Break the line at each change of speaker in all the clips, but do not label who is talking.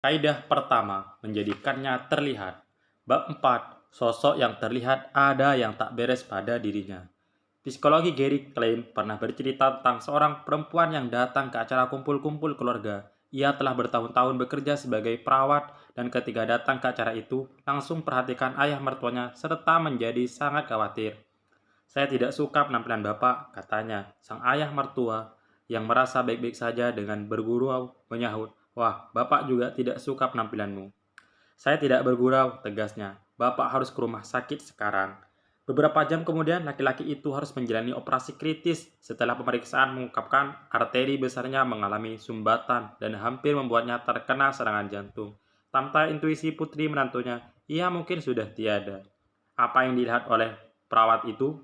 Kaidah pertama, menjadikannya terlihat. Bab 4, sosok yang terlihat ada yang tak beres pada dirinya. Psikologi Gary Klein pernah bercerita tentang seorang perempuan yang datang ke acara kumpul-kumpul keluarga. Ia telah bertahun-tahun bekerja sebagai perawat dan ketika datang ke acara itu, langsung perhatikan ayah mertuanya serta menjadi sangat khawatir. Saya tidak suka penampilan Bapak, katanya. Sang ayah mertua yang merasa baik-baik saja dengan bergurau menyahut, "Wah, Bapak juga tidak suka penampilanmu." "Saya tidak bergurau," tegasnya. "Bapak harus ke rumah sakit sekarang." Beberapa jam kemudian, laki-laki itu harus menjalani operasi kritis setelah pemeriksaan mengungkapkan arteri besarnya mengalami sumbatan dan hampir membuatnya terkena serangan jantung. Tanpa intuisi putri menantunya, ia mungkin sudah tiada. Apa yang dilihat oleh perawat itu?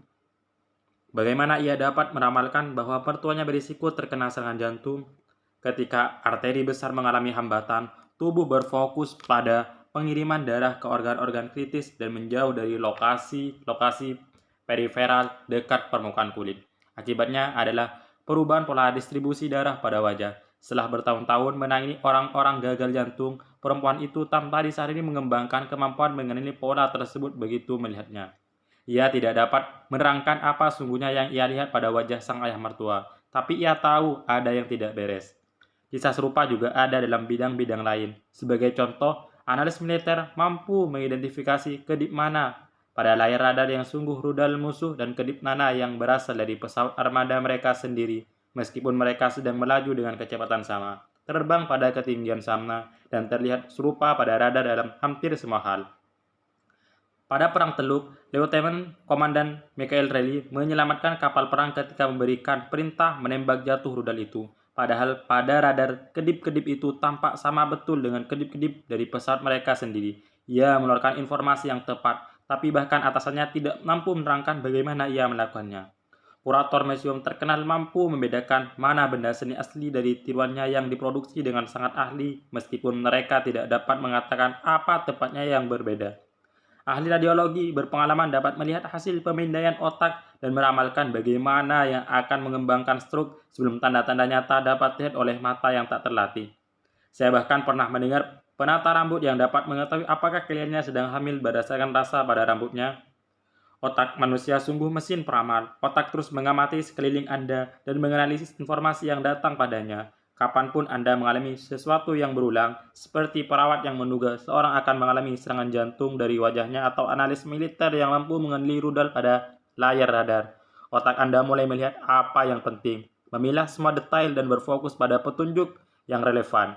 Bagaimana ia dapat meramalkan bahwa mertuanya berisiko terkena serangan jantung? Ketika arteri besar mengalami hambatan, tubuh berfokus pada pengiriman darah ke organ-organ kritis dan menjauh dari lokasi-lokasi periferal dekat permukaan kulit. Akibatnya adalah perubahan pola distribusi darah pada wajah. Setelah bertahun-tahun menangani orang-orang gagal jantung, perempuan itu tanpa disadari mengembangkan kemampuan mengenali pola tersebut begitu melihatnya. Ia tidak dapat menerangkan apa sungguhnya yang ia lihat pada wajah sang ayah mertua, tapi ia tahu ada yang tidak beres. Kisah serupa juga ada dalam bidang-bidang lain. Sebagai contoh, analis militer mampu mengidentifikasi kedip mana pada layar radar yang sungguh rudal musuh dan kedip mana yang berasal dari pesawat armada mereka sendiri, meskipun mereka sedang melaju dengan kecepatan sama, terbang pada ketinggian sama, dan terlihat serupa pada radar dalam hampir semua hal. Pada Perang Teluk, Lieutenant Komandan Michael Reilly menyelamatkan kapal perang ketika memberikan perintah menembak jatuh rudal itu. Padahal pada radar, kedip-kedip itu tampak sama betul dengan kedip-kedip dari pesawat mereka sendiri. Ia mengeluarkan informasi yang tepat, tapi bahkan atasannya tidak mampu menerangkan bagaimana ia melakukannya. Kurator museum terkenal mampu membedakan mana benda seni asli dari tiruannya yang diproduksi dengan sangat ahli, meskipun mereka tidak dapat mengatakan apa tepatnya yang berbeda. Ahli radiologi berpengalaman dapat melihat hasil pemindaian otak dan meramalkan bagaimana yang akan mengembangkan stroke sebelum tanda-tanda nyata dapat dilihat oleh mata yang tak terlatih. Saya bahkan pernah mendengar penata rambut yang dapat mengetahui apakah kliennya sedang hamil berdasarkan rasa pada rambutnya. Otak manusia sungguh mesin peramal. Otak terus mengamati sekeliling Anda dan menganalisis informasi yang datang padanya. Kapanpun Anda mengalami sesuatu yang berulang, seperti perawat yang menduga seorang akan mengalami serangan jantung dari wajahnya atau analis militer yang mampu mengenali rudal pada layar radar, otak Anda mulai melihat apa yang penting, memilah semua detail dan berfokus pada petunjuk yang relevan.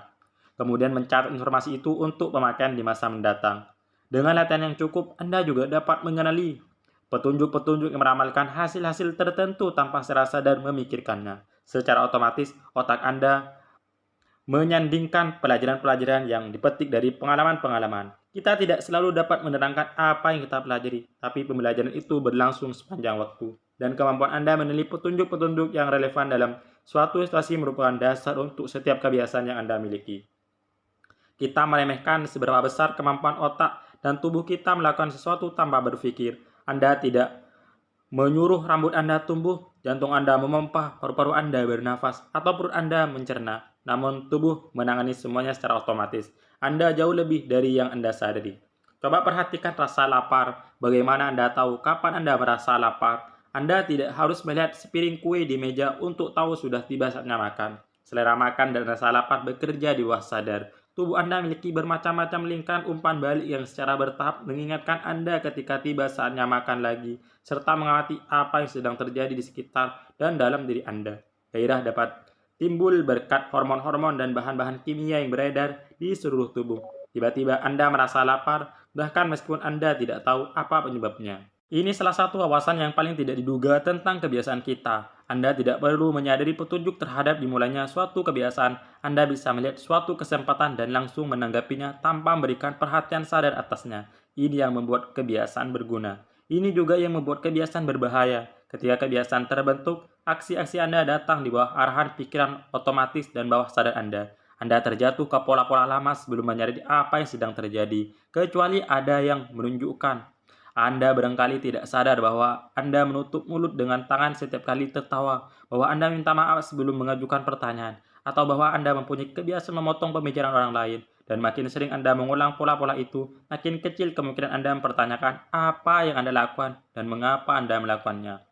Kemudian mencatat informasi itu untuk pemakaian di masa mendatang. Dengan latihan yang cukup, Anda juga dapat mengenali petunjuk-petunjuk yang meramalkan hasil-hasil tertentu tanpa secara sadar memikirkannya. Secara otomatis, otak Anda menyandingkan pelajaran-pelajaran yang dipetik dari pengalaman-pengalaman. Kita tidak selalu dapat menerangkan apa yang kita pelajari, tapi pembelajaran itu berlangsung sepanjang waktu. Dan kemampuan Anda menilai petunjuk-petunjuk yang relevan dalam suatu situasi merupakan dasar untuk setiap kebiasaan yang Anda miliki. Kita meremehkan seberapa besar kemampuan otak dan tubuh kita melakukan sesuatu tanpa berpikir. Anda tidak menyuruh rambut Anda tumbuh, jantung Anda memompa, paru-paru Anda bernafas, atau perut Anda mencerna. Namun tubuh menangani semuanya secara otomatis. Anda jauh lebih dari yang Anda sadari. Coba perhatikan rasa lapar. Bagaimana Anda tahu kapan Anda merasa lapar? Anda tidak harus melihat sepiring kue di meja untuk tahu sudah tiba saatnya makan. Selera makan dan rasa lapar bekerja di bawah sadar. Tubuh Anda memiliki bermacam-macam lingkaran umpan balik yang secara bertahap mengingatkan Anda ketika tiba saatnya makan lagi, serta mengamati apa yang sedang terjadi di sekitar dan dalam diri Anda. Gairah dapat timbul berkat hormon-hormon dan bahan-bahan kimia yang beredar di seluruh tubuh. Tiba-tiba Anda merasa lapar, bahkan meskipun Anda tidak tahu apa penyebabnya. Ini salah satu wawasan yang paling tidak diduga tentang kebiasaan kita. Anda tidak perlu menyadari petunjuk terhadap dimulainya suatu kebiasaan. Anda bisa melihat suatu kesempatan dan langsung menanggapinya tanpa memberikan perhatian sadar atasnya. Ini yang membuat kebiasaan berguna. Ini juga yang membuat kebiasaan berbahaya. Ketika kebiasaan terbentuk, aksi-aksi Anda datang di bawah arahan pikiran otomatis dan bawah sadar Anda. Anda terjatuh ke pola-pola lama sebelum menyadari apa yang sedang terjadi, kecuali ada yang menunjukkan. Anda barangkali tidak sadar bahwa Anda menutup mulut dengan tangan setiap kali tertawa, bahwa Anda minta maaf sebelum mengajukan pertanyaan, atau bahwa Anda mempunyai kebiasaan memotong pembicaraan orang lain. Dan makin sering Anda mengulang pola-pola itu, makin kecil kemungkinan Anda mempertanyakan apa yang Anda lakukan dan mengapa Anda melakukannya.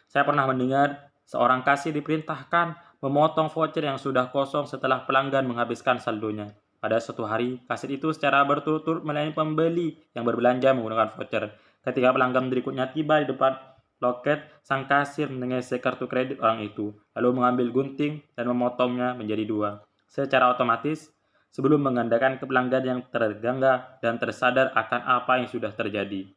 Saya pernah mendengar seorang kasir diperintahkan memotong voucher yang sudah kosong setelah pelanggan menghabiskan saldonya. Pada suatu hari, kasir itu secara berturut-turut melayani pembeli yang berbelanja menggunakan voucher. Ketika pelanggan berikutnya tiba di depan loket, sang kasir menggesek kartu kredit orang itu, lalu mengambil gunting dan memotongnya menjadi dua. Secara otomatis, sebelum menggandakan ke pelanggan yang terganggu dan tersadar akan apa yang sudah terjadi.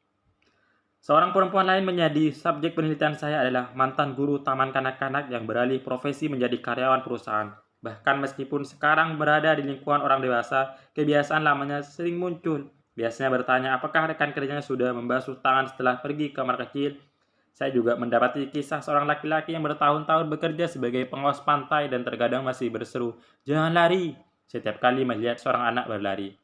Seorang perempuan lain menjadi subjek penelitian saya adalah mantan guru taman kanak-kanak yang beralih profesi menjadi karyawan perusahaan. Bahkan meskipun sekarang berada di lingkungan orang dewasa, kebiasaan lamanya sering muncul. Biasanya bertanya apakah rekan kerjanya sudah membasuh tangan setelah pergi ke kamar kecil. Saya juga mendapati kisah seorang laki-laki yang bertahun-tahun bekerja sebagai pengawas pantai dan terkadang masih berseru, "Jangan lari!" setiap kali melihat seorang anak berlari.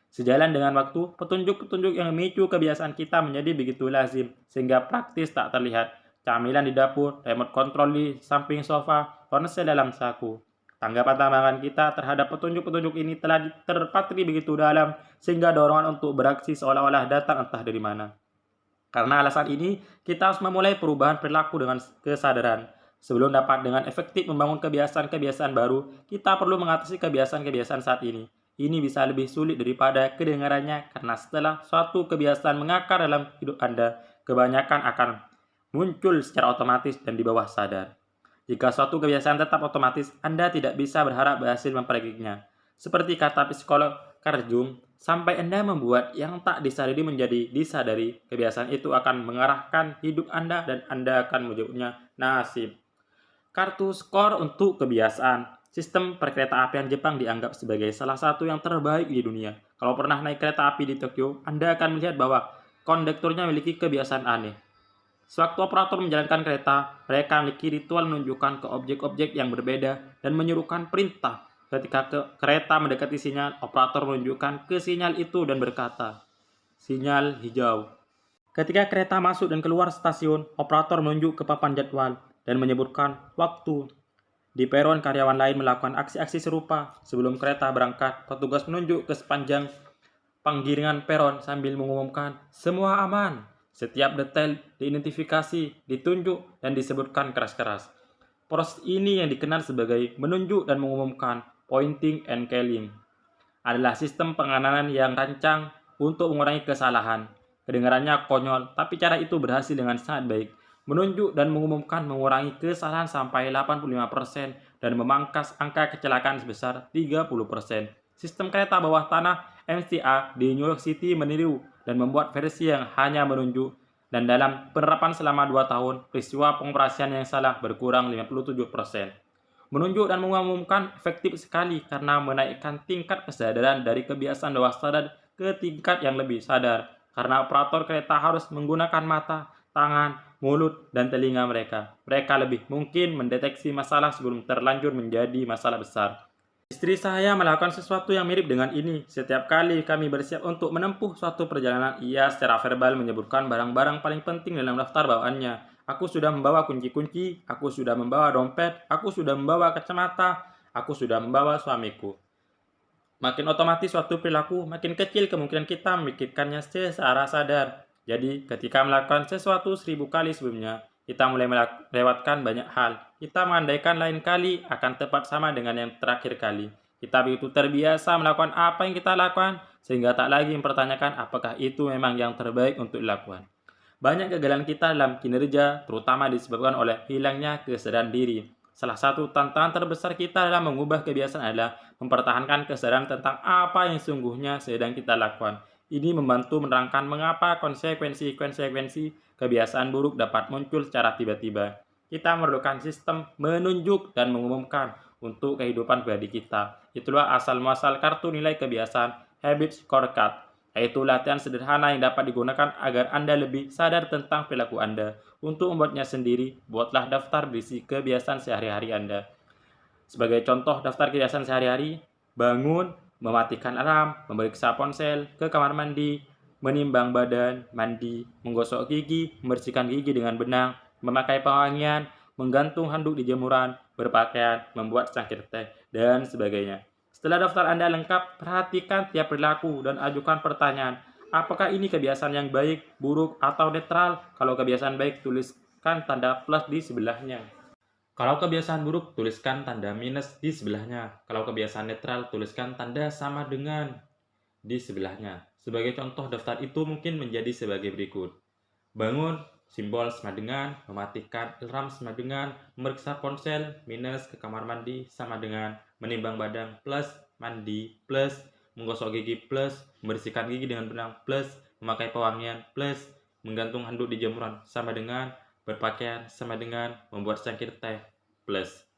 Sejalan dengan waktu, petunjuk-petunjuk yang memicu kebiasaan kita menjadi begitu lazim, sehingga praktis tak terlihat. Camilan di dapur, remote control di samping sofa, ponsel dalam saku. Tanggapan-tanggapan kita terhadap petunjuk-petunjuk ini telah terpatri begitu dalam, sehingga dorongan untuk beraksi seolah-olah datang entah dari mana. Karena alasan ini, kita harus memulai perubahan perilaku dengan kesadaran. Sebelum dapat dengan efektif membangun kebiasaan-kebiasaan baru, kita perlu mengatasi kebiasaan-kebiasaan saat ini. Ini bisa lebih sulit daripada kedengarannya karena setelah suatu kebiasaan mengakar dalam hidup Anda, kebanyakan akan muncul secara otomatis dan di bawah sadar. Jika suatu kebiasaan tetap otomatis, Anda tidak bisa berharap berhasil memperbaikinya. Seperti kata psikolog Carl Jung, sampai Anda membuat yang tak disadari menjadi disadari, kebiasaan itu akan mengarahkan hidup Anda dan Anda akan menyebutnya nasib. Kartu skor untuk kebiasaan. Sistem perkeretaapian Jepang dianggap sebagai salah satu yang terbaik di dunia. Kalau pernah naik kereta api di Tokyo, Anda akan melihat bahwa kondekturnya memiliki kebiasaan aneh. Sewaktu operator menjalankan kereta, mereka memiliki ritual menunjukkan ke objek-objek yang berbeda dan menyuruhkan perintah. Ketika kereta mendekati sinyal, operator menunjukkan ke sinyal itu dan berkata, "Sinyal hijau." Ketika kereta masuk dan keluar stasiun, operator menunjuk ke papan jadwal dan menyebutkan waktu. Di peron, karyawan lain melakukan aksi-aksi serupa. Sebelum kereta berangkat, petugas menunjuk ke sepanjang penggiringan peron sambil mengumumkan, "Semua aman." Setiap detail diidentifikasi, ditunjuk, dan disebutkan keras-keras. Proses ini yang dikenal sebagai menunjuk dan mengumumkan, pointing and calling, adalah sistem pengenalan yang rancang untuk mengurangi kesalahan. Kedengarannya konyol, tapi cara itu berhasil dengan sangat baik. Menunjuk dan mengumumkan mengurangi kesalahan sampai 85% dan memangkas angka kecelakaan sebesar 30%. Sistem kereta bawah tanah MTA di New York City meniru dan membuat versi yang hanya menunjuk, dan dalam penerapan selama 2 tahun, peristiwa pengoperasian yang salah berkurang 57%. Menunjuk dan mengumumkan efektif sekali karena menaikkan tingkat kesadaran dari kebiasaan bawah sadar ke tingkat yang lebih sadar, karena operator kereta harus menggunakan mata, tangan, mulut, dan telinga mereka. Mereka lebih mungkin mendeteksi masalah sebelum terlanjur menjadi masalah besar. Istri saya melakukan sesuatu yang mirip dengan ini. Setiap kali kami bersiap untuk menempuh suatu perjalanan, ia secara verbal menyebutkan barang-barang paling penting dalam daftar bawaannya. "Aku sudah membawa kunci-kunci, aku sudah membawa dompet, aku sudah membawa kacamata, aku sudah membawa suamiku." Makin otomatis suatu perilaku, makin kecil kemungkinan kita memikirkannya secara sadar. Jadi, ketika melakukan sesuatu 1000 kali sebelumnya, kita mulai melewatkan banyak hal. Kita mengandaikan lain kali akan tepat sama dengan yang terakhir kali. Kita begitu terbiasa melakukan apa yang kita lakukan, sehingga tak lagi mempertanyakan apakah itu memang yang terbaik untuk dilakukan. Banyak kegagalan kita dalam kinerja, terutama disebabkan oleh hilangnya kesadaran diri. Salah satu tantangan terbesar kita dalam mengubah kebiasaan adalah mempertahankan kesadaran tentang apa yang sungguhnya sedang kita lakukan. Ini membantu menerangkan mengapa konsekuensi-konsekuensi kebiasaan buruk dapat muncul secara tiba-tiba. Kita memerlukan sistem menunjuk dan mengumumkan untuk kehidupan pribadi kita. Itulah asal-muasal kartu nilai kebiasaan Habit Scorecard, yaitu latihan sederhana yang dapat digunakan agar Anda lebih sadar tentang perilaku Anda. Untuk membuatnya sendiri, buatlah daftar berisi kebiasaan sehari-hari Anda. Sebagai contoh daftar kebiasaan sehari-hari, bangun, mematikan alarm, memeriksa ponsel, ke kamar mandi, menimbang badan, mandi, menggosok gigi, membersihkan gigi dengan benang, memakai pewangian, menggantung handuk di jemuran, berpakaian, membuat secangkir teh, dan sebagainya. Setelah daftar Anda lengkap, perhatikan tiap perilaku dan ajukan pertanyaan. Apakah ini kebiasaan yang baik, buruk, atau netral? Kalau kebiasaan baik, tuliskan tanda plus di sebelahnya. Kalau kebiasaan buruk, tuliskan tanda minus di sebelahnya. Kalau kebiasaan netral, tuliskan tanda sama dengan di sebelahnya. Sebagai contoh, daftar itu mungkin menjadi sebagai berikut. Bangun, simbol sama dengan, mematikan alarm sama dengan, memeriksa ponsel, minus, ke kamar mandi sama dengan, menimbang badan, plus, mandi, plus, menggosok gigi, plus, membersihkan gigi dengan benang, plus, memakai pewangian, plus, menggantung handuk di jemuran sama dengan, berpakaian sama dengan, membuat secangkir teh, plus.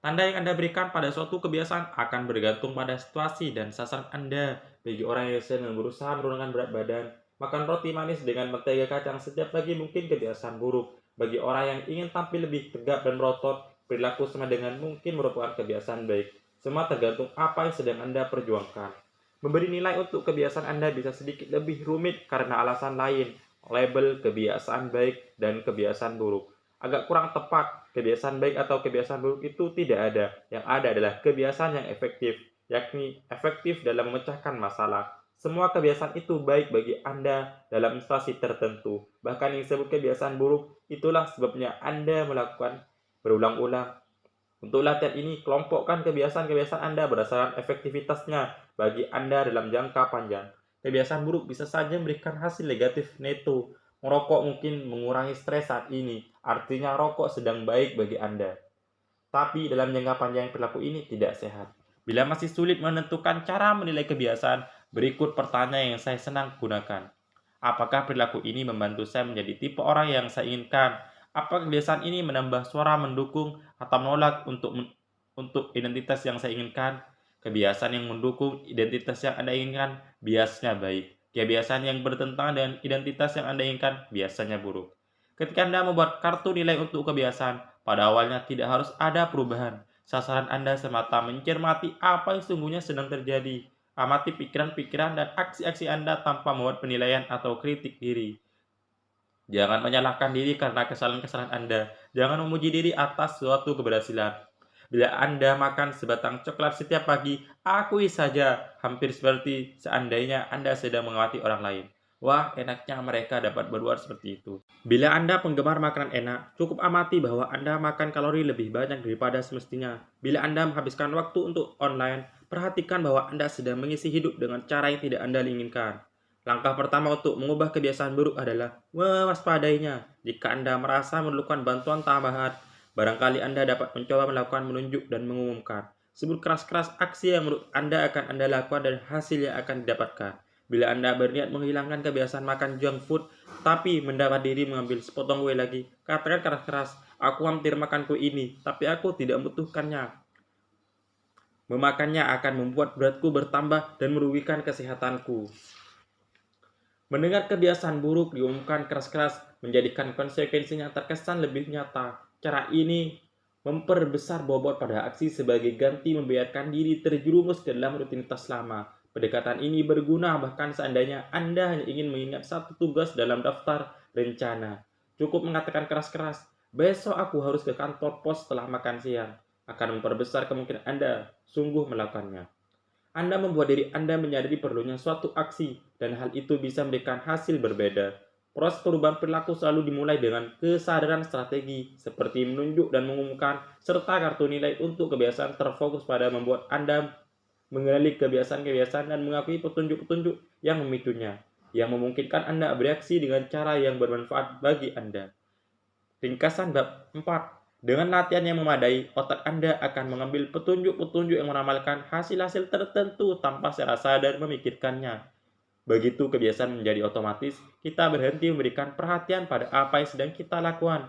Tanda yang Anda berikan pada suatu kebiasaan akan bergantung pada situasi dan sasaran Anda. Bagi orang yang sedang berusaha menurunkan berat badan, makan roti manis dengan mentega kacang setiap pagi mungkin kebiasaan buruk. Bagi orang yang ingin tampil lebih tegap dan berotot, perilaku sama dengan mungkin merupakan kebiasaan baik. Semua tergantung apa yang sedang Anda perjuangkan. Memberi nilai untuk kebiasaan Anda bisa sedikit lebih rumit karena alasan lain. Label kebiasaan baik dan kebiasaan buruk agak kurang tepat. Kebiasaan baik atau kebiasaan buruk itu tidak ada. Yang ada adalah kebiasaan yang efektif, yakni efektif dalam memecahkan masalah. Semua kebiasaan itu baik bagi Anda dalam situasi tertentu. Bahkan yang disebut kebiasaan buruk, itulah sebabnya Anda melakukan berulang-ulang. Untuk latihan ini, kelompokkan kebiasaan-kebiasaan Anda berdasarkan efektivitasnya bagi Anda dalam jangka panjang. Kebiasaan buruk bisa saja memberikan hasil negatif neto. Merokok mungkin mengurangi stres saat ini, artinya rokok sedang baik bagi Anda. Tapi dalam jangka panjang perilaku ini tidak sehat. Bila masih sulit menentukan cara menilai kebiasaan, berikut pertanyaan yang saya senang gunakan. Apakah perilaku ini membantu saya menjadi tipe orang yang saya inginkan? Apa kebiasaan ini menambah suara mendukung atau menolak untuk identitas yang saya inginkan? Kebiasaan yang mendukung identitas yang Anda inginkan biasanya baik. Kebiasaan yang bertentangan dengan identitas yang Anda inginkan biasanya buruk. Ketika Anda membuat kartu nilai untuk kebiasaan, pada awalnya tidak harus ada perubahan. Sasaran Anda semata mencermati apa yang sesungguhnya sedang terjadi. Amati pikiran-pikiran dan aksi-aksi Anda tanpa membuat penilaian atau kritik diri. Jangan menyalahkan diri karena kesalahan-kesalahan Anda. Jangan memuji diri atas suatu keberhasilan. Bila Anda makan sebatang coklat setiap pagi, akui saja hampir seperti seandainya Anda sedang mengawati orang lain. Wah, enaknya mereka dapat berbuat seperti itu. Bila Anda penggemar makanan enak, cukup amati bahwa Anda makan kalori lebih banyak daripada semestinya. Bila Anda menghabiskan waktu untuk online, perhatikan bahwa Anda sedang mengisi hidup dengan cara yang tidak Anda inginkan. Langkah pertama untuk mengubah kebiasaan buruk adalah mewaspadainya. Jika Anda merasa memerlukan bantuan tambahan, barangkali Anda dapat mencoba melakukan menunjuk dan mengumumkan. Sebut keras-keras aksi yang menurut Anda akan Anda lakukan dan hasil yang akan didapatkan. Bila Anda berniat menghilangkan kebiasaan makan junk food, tapi mendapat diri mengambil sepotong kue lagi, katakan keras-keras, aku hampir makan kue ini, tapi aku tidak membutuhkannya. Memakannya akan membuat beratku bertambah dan merugikan kesehatanku. Mendengar kebiasaan buruk diumumkan keras-keras menjadikan konsekuensinya terkesan lebih nyata. Cara ini memperbesar bobot pada aksi sebagai ganti membiarkan diri terjerumus ke dalam rutinitas lama. Pendekatan ini berguna bahkan seandainya Anda hanya ingin mengingat satu tugas dalam daftar rencana. Cukup mengatakan keras-keras, besok aku harus ke kantor pos setelah makan siang. Akan memperbesar kemungkinan Anda sungguh melakukannya. Anda membuat diri Anda menyadari perlunya suatu aksi, dan hal itu bisa memberikan hasil berbeda. Proses perubahan perilaku selalu dimulai dengan kesadaran strategi, seperti menunjuk dan mengumumkan, serta kartu nilai untuk kebiasaan terfokus pada membuat Anda mengenali kebiasaan-kebiasaan dan mengakui petunjuk-petunjuk yang memicunya, yang memungkinkan Anda bereaksi dengan cara yang bermanfaat bagi Anda. Ringkasan bab 4. Dengan latihan yang memadai, otak Anda akan mengambil petunjuk-petunjuk yang meramalkan hasil-hasil tertentu tanpa secara sadar memikirkannya. Begitu kebiasaan menjadi otomatis, kita berhenti memberikan perhatian pada apa yang sedang kita lakukan.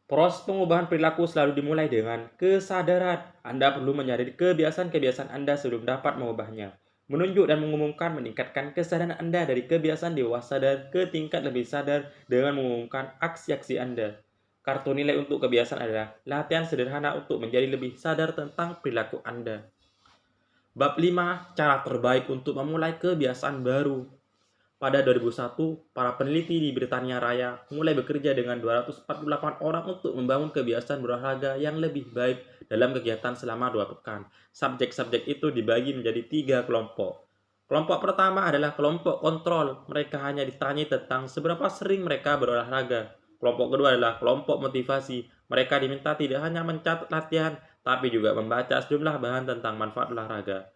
Proses pengubahan perilaku selalu dimulai dengan kesadaran. Anda perlu menyadari kebiasaan-kebiasaan Anda sebelum dapat mengubahnya. Menunjuk dan mengumumkan meningkatkan kesadaran Anda dari kebiasaan dewasa sadar ke tingkat lebih sadar dengan mengumumkan aksi-aksi Anda. Kartu nilai untuk kebiasaan adalah latihan sederhana untuk menjadi lebih sadar tentang perilaku Anda. Bab 5. Cara terbaik untuk memulai kebiasaan baru. Pada 2001, para peneliti di Britania Raya mulai bekerja dengan 248 orang untuk membangun kebiasaan berolahraga yang lebih baik dalam kegiatan selama 2 pekan. Subjek-subjek itu dibagi menjadi 3 kelompok. Kelompok pertama adalah kelompok kontrol. Mereka hanya ditanya tentang seberapa sering mereka berolahraga. Kelompok kedua adalah kelompok motivasi. Mereka diminta tidak hanya mencatat latihan, tapi juga membaca sejumlah bahan tentang manfaat olahraga.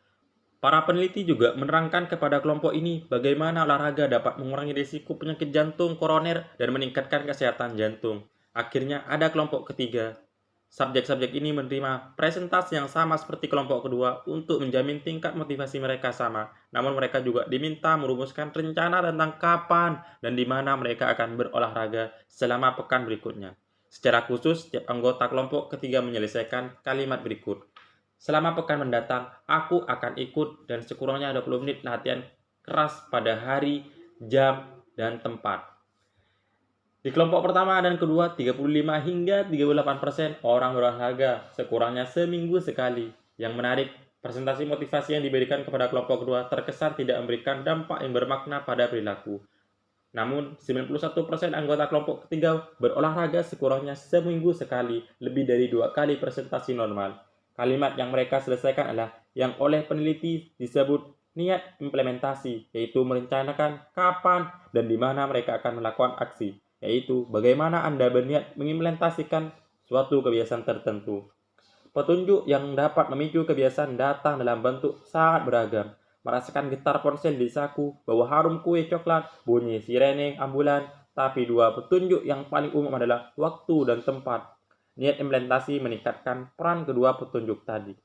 Para peneliti juga menerangkan kepada kelompok ini bagaimana olahraga dapat mengurangi risiko penyakit jantung koroner dan meningkatkan kesehatan jantung. Akhirnya ada kelompok ketiga. Subjek-subjek ini menerima presentasi yang sama seperti kelompok kedua untuk menjamin tingkat motivasi mereka sama. Namun mereka juga diminta merumuskan rencana tentang kapan dan di mana mereka akan berolahraga selama pekan berikutnya. Secara khusus, setiap anggota kelompok ketiga menyelesaikan kalimat berikut. Selama pekan mendatang, aku akan ikut dan sekurangnya 20 menit latihan keras pada hari, jam, dan tempat. Di kelompok pertama dan kedua, 35 hingga 38% orang berolahraga sekurangnya seminggu sekali. Yang menarik, presentasi motivasi yang diberikan kepada kelompok kedua terkesan tidak memberikan dampak yang bermakna pada perilaku. Namun, 91% anggota kelompok ketiga berolahraga sekurangnya seminggu sekali, lebih dari 2 kali presentasi normal. Kalimat yang mereka selesaikan adalah yang oleh peneliti disebut niat implementasi, yaitu merencanakan kapan dan di mana mereka akan melakukan aksi, yaitu bagaimana Anda berniat mengimplementasikan suatu kebiasaan tertentu. Petunjuk yang dapat memicu kebiasaan datang dalam bentuk sangat beragam. Merasakan getar ponsel di saku, bau harum kue coklat, bunyi sirene ambulan, tapi 2 petunjuk yang paling umum adalah waktu dan tempat. Niat implementasi meningkatkan peran kedua petunjuk tadi.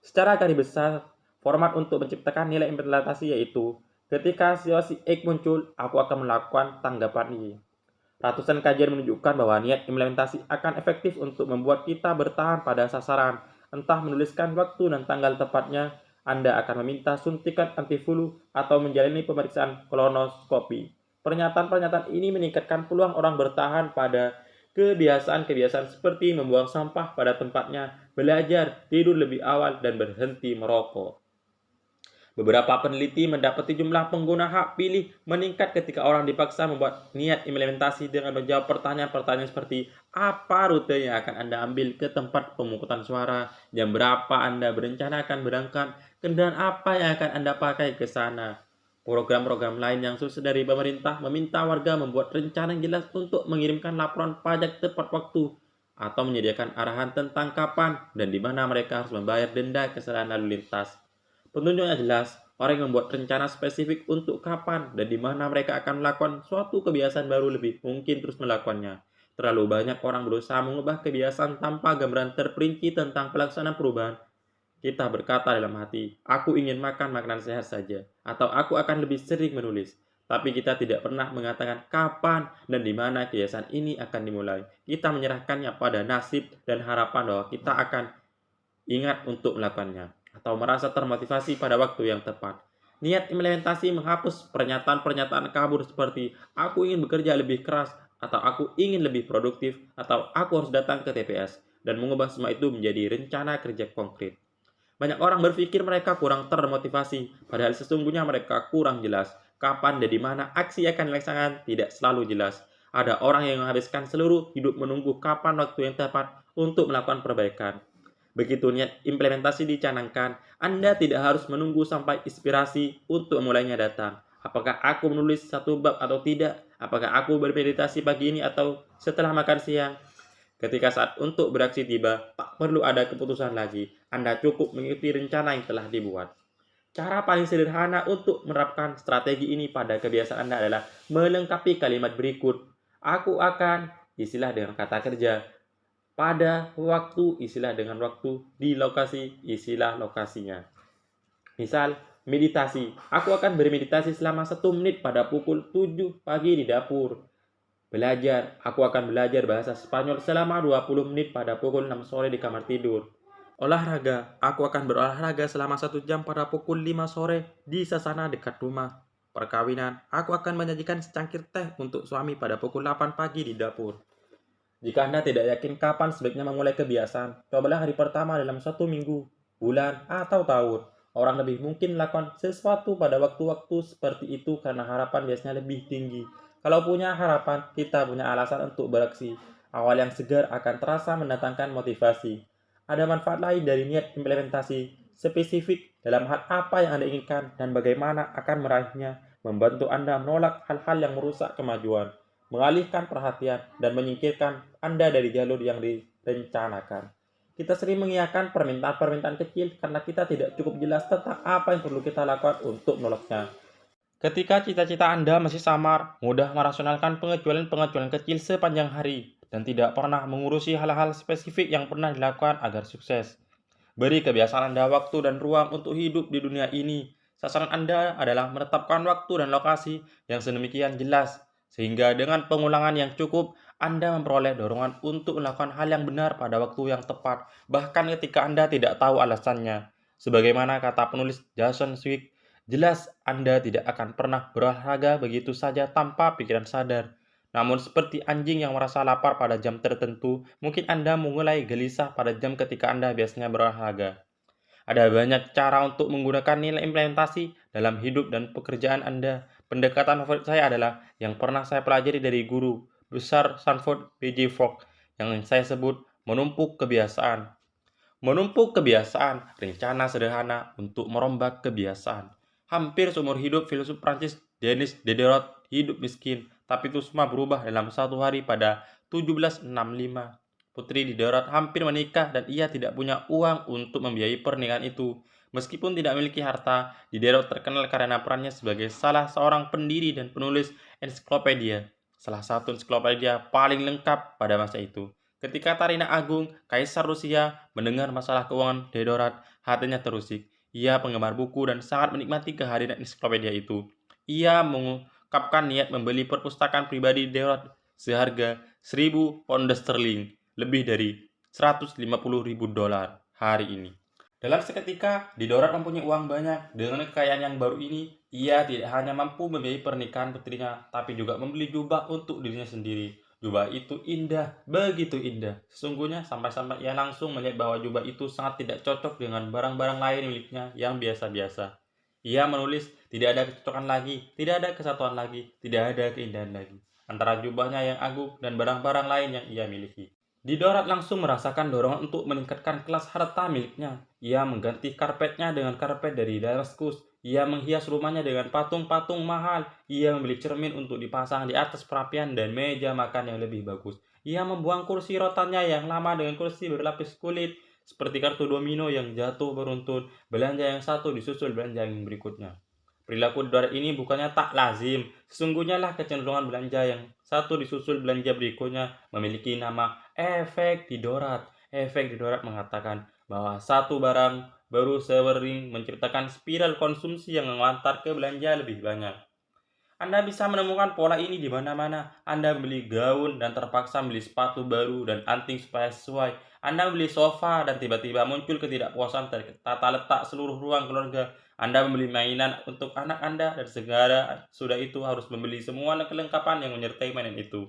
Secara garis besar, format untuk menciptakan nilai implementasi yaitu ketika situasi X muncul, aku akan melakukan tanggapan Y. Ratusan kajian menunjukkan bahwa niat implementasi akan efektif untuk membuat kita bertahan pada sasaran. Entah menuliskan waktu dan tanggal tepatnya, Anda akan meminta suntikan anti-flu atau menjalani pemeriksaan kolonoskopi. Pernyataan-pernyataan ini meningkatkan peluang orang bertahan pada kebiasaan-kebiasaan seperti membuang sampah pada tempatnya, belajar, tidur lebih awal, dan berhenti merokok. Beberapa peneliti mendapati jumlah pengguna hak pilih meningkat ketika orang dipaksa membuat niat implementasi dengan menjawab pertanyaan-pertanyaan seperti apa rute yang akan Anda ambil ke tempat pemungutan suara, jam berapa Anda berencana akan berangkat, kendaraan apa yang akan Anda pakai ke sana. Program-program lain yang sukses dari pemerintah meminta warga membuat rencana yang jelas untuk mengirimkan laporan pajak tepat waktu atau menyediakan arahan tentang kapan dan di mana mereka harus membayar denda kesalahan lalu lintas. Petunjuknya jelas, orang yang membuat rencana spesifik untuk kapan dan di mana mereka akan melakukan suatu kebiasaan baru lebih mungkin terus melakukannya. Terlalu banyak orang berusaha mengubah kebiasaan tanpa gambaran terperinci tentang pelaksanaan perubahan. Kita berkata dalam hati, aku ingin makan makanan sehat saja, atau aku akan lebih sering menulis. Tapi kita tidak pernah mengatakan kapan dan di mana kebiasaan ini akan dimulai. Kita menyerahkannya pada nasib dan harapan bahwa kita akan ingat untuk melakukannya, atau merasa termotivasi pada waktu yang tepat. Niat implementasi menghapus pernyataan-pernyataan kabur seperti aku ingin bekerja lebih keras, atau aku ingin lebih produktif, atau aku harus datang ke TPS, dan mengubah semua itu menjadi rencana kerja konkret. Banyak orang berpikir mereka kurang termotivasi, padahal sesungguhnya mereka kurang jelas. Kapan dan di mana aksi akan dilaksanakan tidak selalu jelas. Ada orang yang menghabiskan seluruh hidup menunggu kapan waktu yang tepat untuk melakukan perbaikan. Begitu niat implementasi dicanangkan, Anda tidak harus menunggu sampai inspirasi untuk memulainya datang. Apakah aku menulis satu bab atau tidak? Apakah aku bermeditasi pagi ini atau setelah makan siang? Ketika saat untuk beraksi tiba, tak perlu ada keputusan lagi. Anda cukup mengikuti rencana yang telah dibuat. Cara paling sederhana untuk menerapkan strategi ini pada kebiasaan Anda adalah melengkapi kalimat berikut. Aku akan, istilah dengan kata kerja. Pada waktu, istilah dengan waktu. Di lokasi, istilah lokasinya. Misal, meditasi. Aku akan bermeditasi selama 1 menit pada pukul 7 pagi di dapur. Belajar, aku akan belajar bahasa Spanyol selama 20 menit pada pukul 6 sore di kamar tidur. Olahraga, aku akan berolahraga selama 1 jam pada pukul 5 sore di sasana dekat rumah. Perkawinan, aku akan menyajikan secangkir teh untuk suami pada pukul 8 pagi di dapur. Jika Anda tidak yakin kapan sebaiknya memulai kebiasaan, cobalah hari pertama dalam 1 minggu, bulan, atau tahun. Orang lebih mungkin melakukan sesuatu pada waktu-waktu seperti itu karena harapan biasanya lebih tinggi. Kalau punya harapan, kita punya alasan untuk beraksi. Awal yang segar akan terasa mendatangkan motivasi. Ada manfaat lain dari niat implementasi spesifik dalam hal apa yang Anda inginkan dan bagaimana akan meraihnya, membantu Anda menolak hal-hal yang merusak kemajuan, mengalihkan perhatian, dan menyingkirkan Anda dari jalur yang direncanakan. Kita sering mengiyakan permintaan-permintaan kecil karena kita tidak cukup jelas tentang apa yang perlu kita lakukan untuk menolaknya. Ketika cita-cita Anda masih samar, mudah merasionalkan pengecualian-pengecualian kecil sepanjang hari, dan tidak pernah mengurusi hal-hal spesifik yang pernah dilakukan agar sukses. Beri kebiasaan Anda waktu dan ruang untuk hidup di dunia ini. Sasaran Anda adalah menetapkan waktu dan lokasi yang sedemikian jelas, sehingga dengan pengulangan yang cukup, Anda memperoleh dorongan untuk melakukan hal yang benar pada waktu yang tepat, bahkan ketika Anda tidak tahu alasannya. Sebagaimana kata penulis Jason Zwick, jelas Anda tidak akan pernah berolahraga begitu saja tanpa pikiran sadar. Namun seperti anjing yang merasa lapar pada jam tertentu, mungkin Anda mulai gelisah pada jam ketika Anda biasanya berolahraga. Ada banyak cara untuk menggunakan nilai implementasi dalam hidup dan pekerjaan Anda. Pendekatan favorit saya adalah yang pernah saya pelajari dari guru besar Stanford B.J. Fogg yang saya sebut menumpuk kebiasaan. Menumpuk kebiasaan, rencana sederhana untuk merombak kebiasaan. Hampir seumur hidup filsuf Prancis Denis Diderot hidup miskin, tapi itu semua berubah dalam satu hari pada 1765. Putri Diderot hampir menikah dan ia tidak punya uang untuk membiayai pernikahan itu. Meskipun tidak memiliki harta, Diderot terkenal karena perannya sebagai salah seorang pendiri dan penulis ensiklopedia, salah satu ensiklopedia paling lengkap pada masa itu. Ketika Tarina Agung, Kaisar Rusia, mendengar masalah keuangan Diderot, hatinya terusik. Ia penggemar buku dan sangat menikmati kehadiran ensiklopedia itu. Ia mengungkapkan niat membeli perpustakaan pribadi Diderot seharga 1.000 pound sterling, lebih dari 150.000 dolar hari ini. Dalam seketika, Diderot mempunyai uang banyak. Dengan kekayaan yang baru ini, ia tidak hanya mampu membiayai pernikahan putrinya, tapi juga membeli jubah untuk dirinya sendiri. Jubah itu indah, begitu indah. Sesungguhnya sampai-sampai ia langsung melihat bahwa jubah itu sangat tidak cocok dengan barang-barang lain miliknya yang biasa-biasa. Ia menulis, tidak ada kecocokan lagi, tidak ada kesatuan lagi, tidak ada keindahan lagi antara jubahnya yang agung dan barang-barang lain yang ia miliki. Diderot langsung merasakan dorongan untuk meningkatkan kelas harta miliknya. Ia mengganti karpetnya dengan karpet dari Damaskus. Ia menghias rumahnya dengan patung-patung mahal. Ia membeli cermin untuk dipasang di atas perapian dan meja makan yang lebih bagus. Ia membuang kursi rotannya yang lama dengan kursi berlapis kulit, seperti kartu domino yang jatuh beruntun. Belanja yang satu disusul belanja yang berikutnya. Perilaku Diderot ini bukannya tak lazim. Sesungguhnya lah kecenderungan belanja yang satu disusul belanja berikutnya memiliki nama efek Diderot. Efek Diderot mengatakan bahwa satu barang baru sering menciptakan spiral konsumsi yang mengantar ke belanja lebih banyak. Anda bisa menemukan pola ini di mana-mana. Anda membeli gaun dan terpaksa membeli sepatu baru dan anting supaya sesuai. Anda membeli sofa dan tiba-tiba muncul ketidakpuasan tertata letak seluruh ruang keluarga. Anda membeli mainan untuk anak Anda dan segera sudah itu harus membeli semua kelengkapan yang menyertai mainan itu.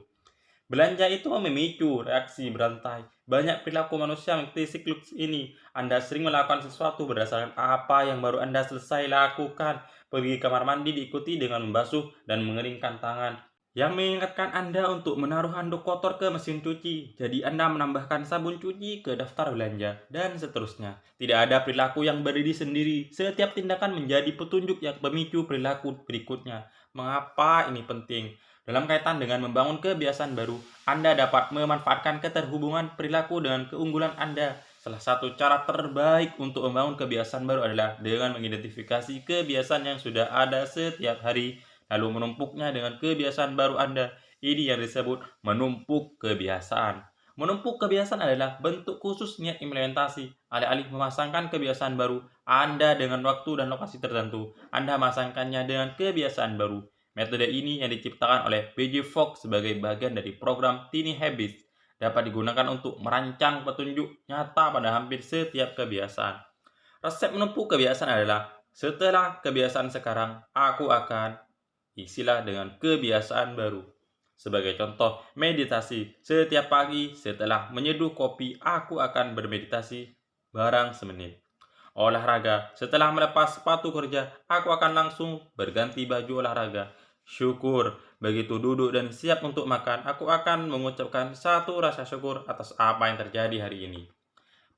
Belanja itu memicu reaksi berantai. Banyak perilaku manusia mengikuti siklus ini. Anda sering melakukan sesuatu berdasarkan apa yang baru Anda selesai lakukan. Pergi kamar mandi diikuti dengan membasuh dan mengeringkan tangan, yang mengingatkan Anda untuk menaruh handuk kotor ke mesin cuci. Jadi Anda menambahkan sabun cuci ke daftar belanja, dan seterusnya. Tidak ada perilaku yang berdiri sendiri. Setiap tindakan menjadi petunjuk yang memicu perilaku berikutnya. Mengapa ini penting? Dalam kaitan dengan membangun kebiasaan baru, Anda dapat memanfaatkan keterhubungan perilaku dengan keunggulan Anda. Salah satu cara terbaik untuk membangun kebiasaan baru adalah dengan mengidentifikasi kebiasaan yang sudah ada setiap hari, lalu menumpuknya dengan kebiasaan baru Anda. Ini yang disebut menumpuk kebiasaan. Menumpuk kebiasaan adalah bentuk khusus niat implementasi. Alih-alih memasangkan kebiasaan baru Anda dengan waktu dan lokasi tertentu, Anda memasangkannya dengan kebiasaan baru. Metode ini yang diciptakan oleh B.J. Fogg sebagai bagian dari program Tiny Habits dapat digunakan untuk merancang petunjuk nyata pada hampir setiap kebiasaan. Resep menumpuk kebiasaan adalah, setelah kebiasaan sekarang, aku akan isilah dengan kebiasaan baru. Sebagai contoh, meditasi. Setiap pagi setelah menyeduh kopi, aku akan bermeditasi barang semenit. Olahraga. Setelah melepas sepatu kerja, aku akan langsung berganti baju olahraga. Syukur. Begitu duduk dan siap untuk makan, aku akan mengucapkan satu rasa syukur atas apa yang terjadi hari ini.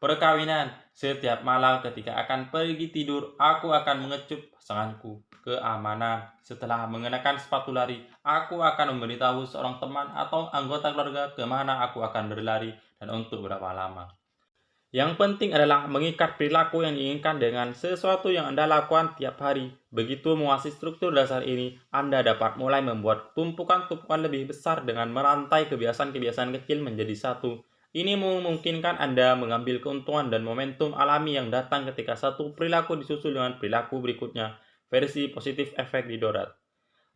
Perkawinan. Setiap malam ketika akan pergi tidur, aku akan mengecup pasanganku. Keamanan. Setelah mengenakan sepatu lari, aku akan memberitahu seorang teman atau anggota keluarga kemana aku akan berlari dan untuk berapa lama. Yang penting adalah mengikat perilaku yang diinginkan dengan sesuatu yang Anda lakukan tiap hari. Begitu menguasai struktur dasar ini, Anda dapat mulai membuat tumpukan-tumpukan lebih besar dengan merantai kebiasaan-kebiasaan kecil menjadi satu. Ini memungkinkan Anda mengambil keuntungan dan momentum alami yang datang ketika satu perilaku disusul dengan perilaku berikutnya. Versi positif efek Didorat.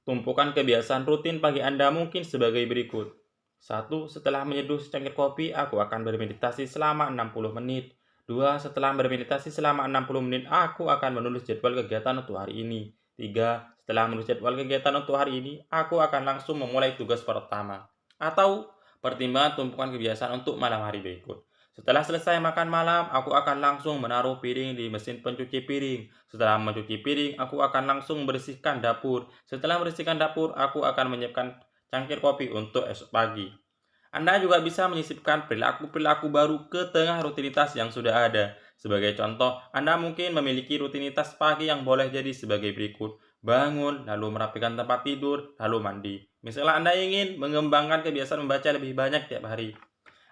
Tumpukan kebiasaan rutin pagi Anda mungkin sebagai berikut. 1. Setelah menyeduh secangkir kopi, aku akan bermeditasi selama 60 menit. 2. Setelah bermeditasi selama 60 menit, aku akan menulis jadwal kegiatan untuk hari ini. 3. Setelah menulis jadwal kegiatan untuk hari ini, aku akan langsung memulai tugas pertama. Atau pertimbangan tumpukan kebiasaan untuk malam hari berikut. Setelah selesai makan malam, aku akan langsung menaruh piring di mesin pencuci piring. Setelah mencuci piring, aku akan langsung membersihkan dapur. Setelah membersihkan dapur, aku akan menyiapkan cangkir kopi untuk esok pagi. Anda juga bisa menyisipkan perilaku-perilaku baru ke tengah rutinitas yang sudah ada. Sebagai contoh, Anda mungkin memiliki rutinitas pagi yang boleh jadi sebagai berikut. Bangun, lalu merapikan tempat tidur, lalu mandi. Misalnya Anda ingin mengembangkan kebiasaan membaca lebih banyak tiap hari.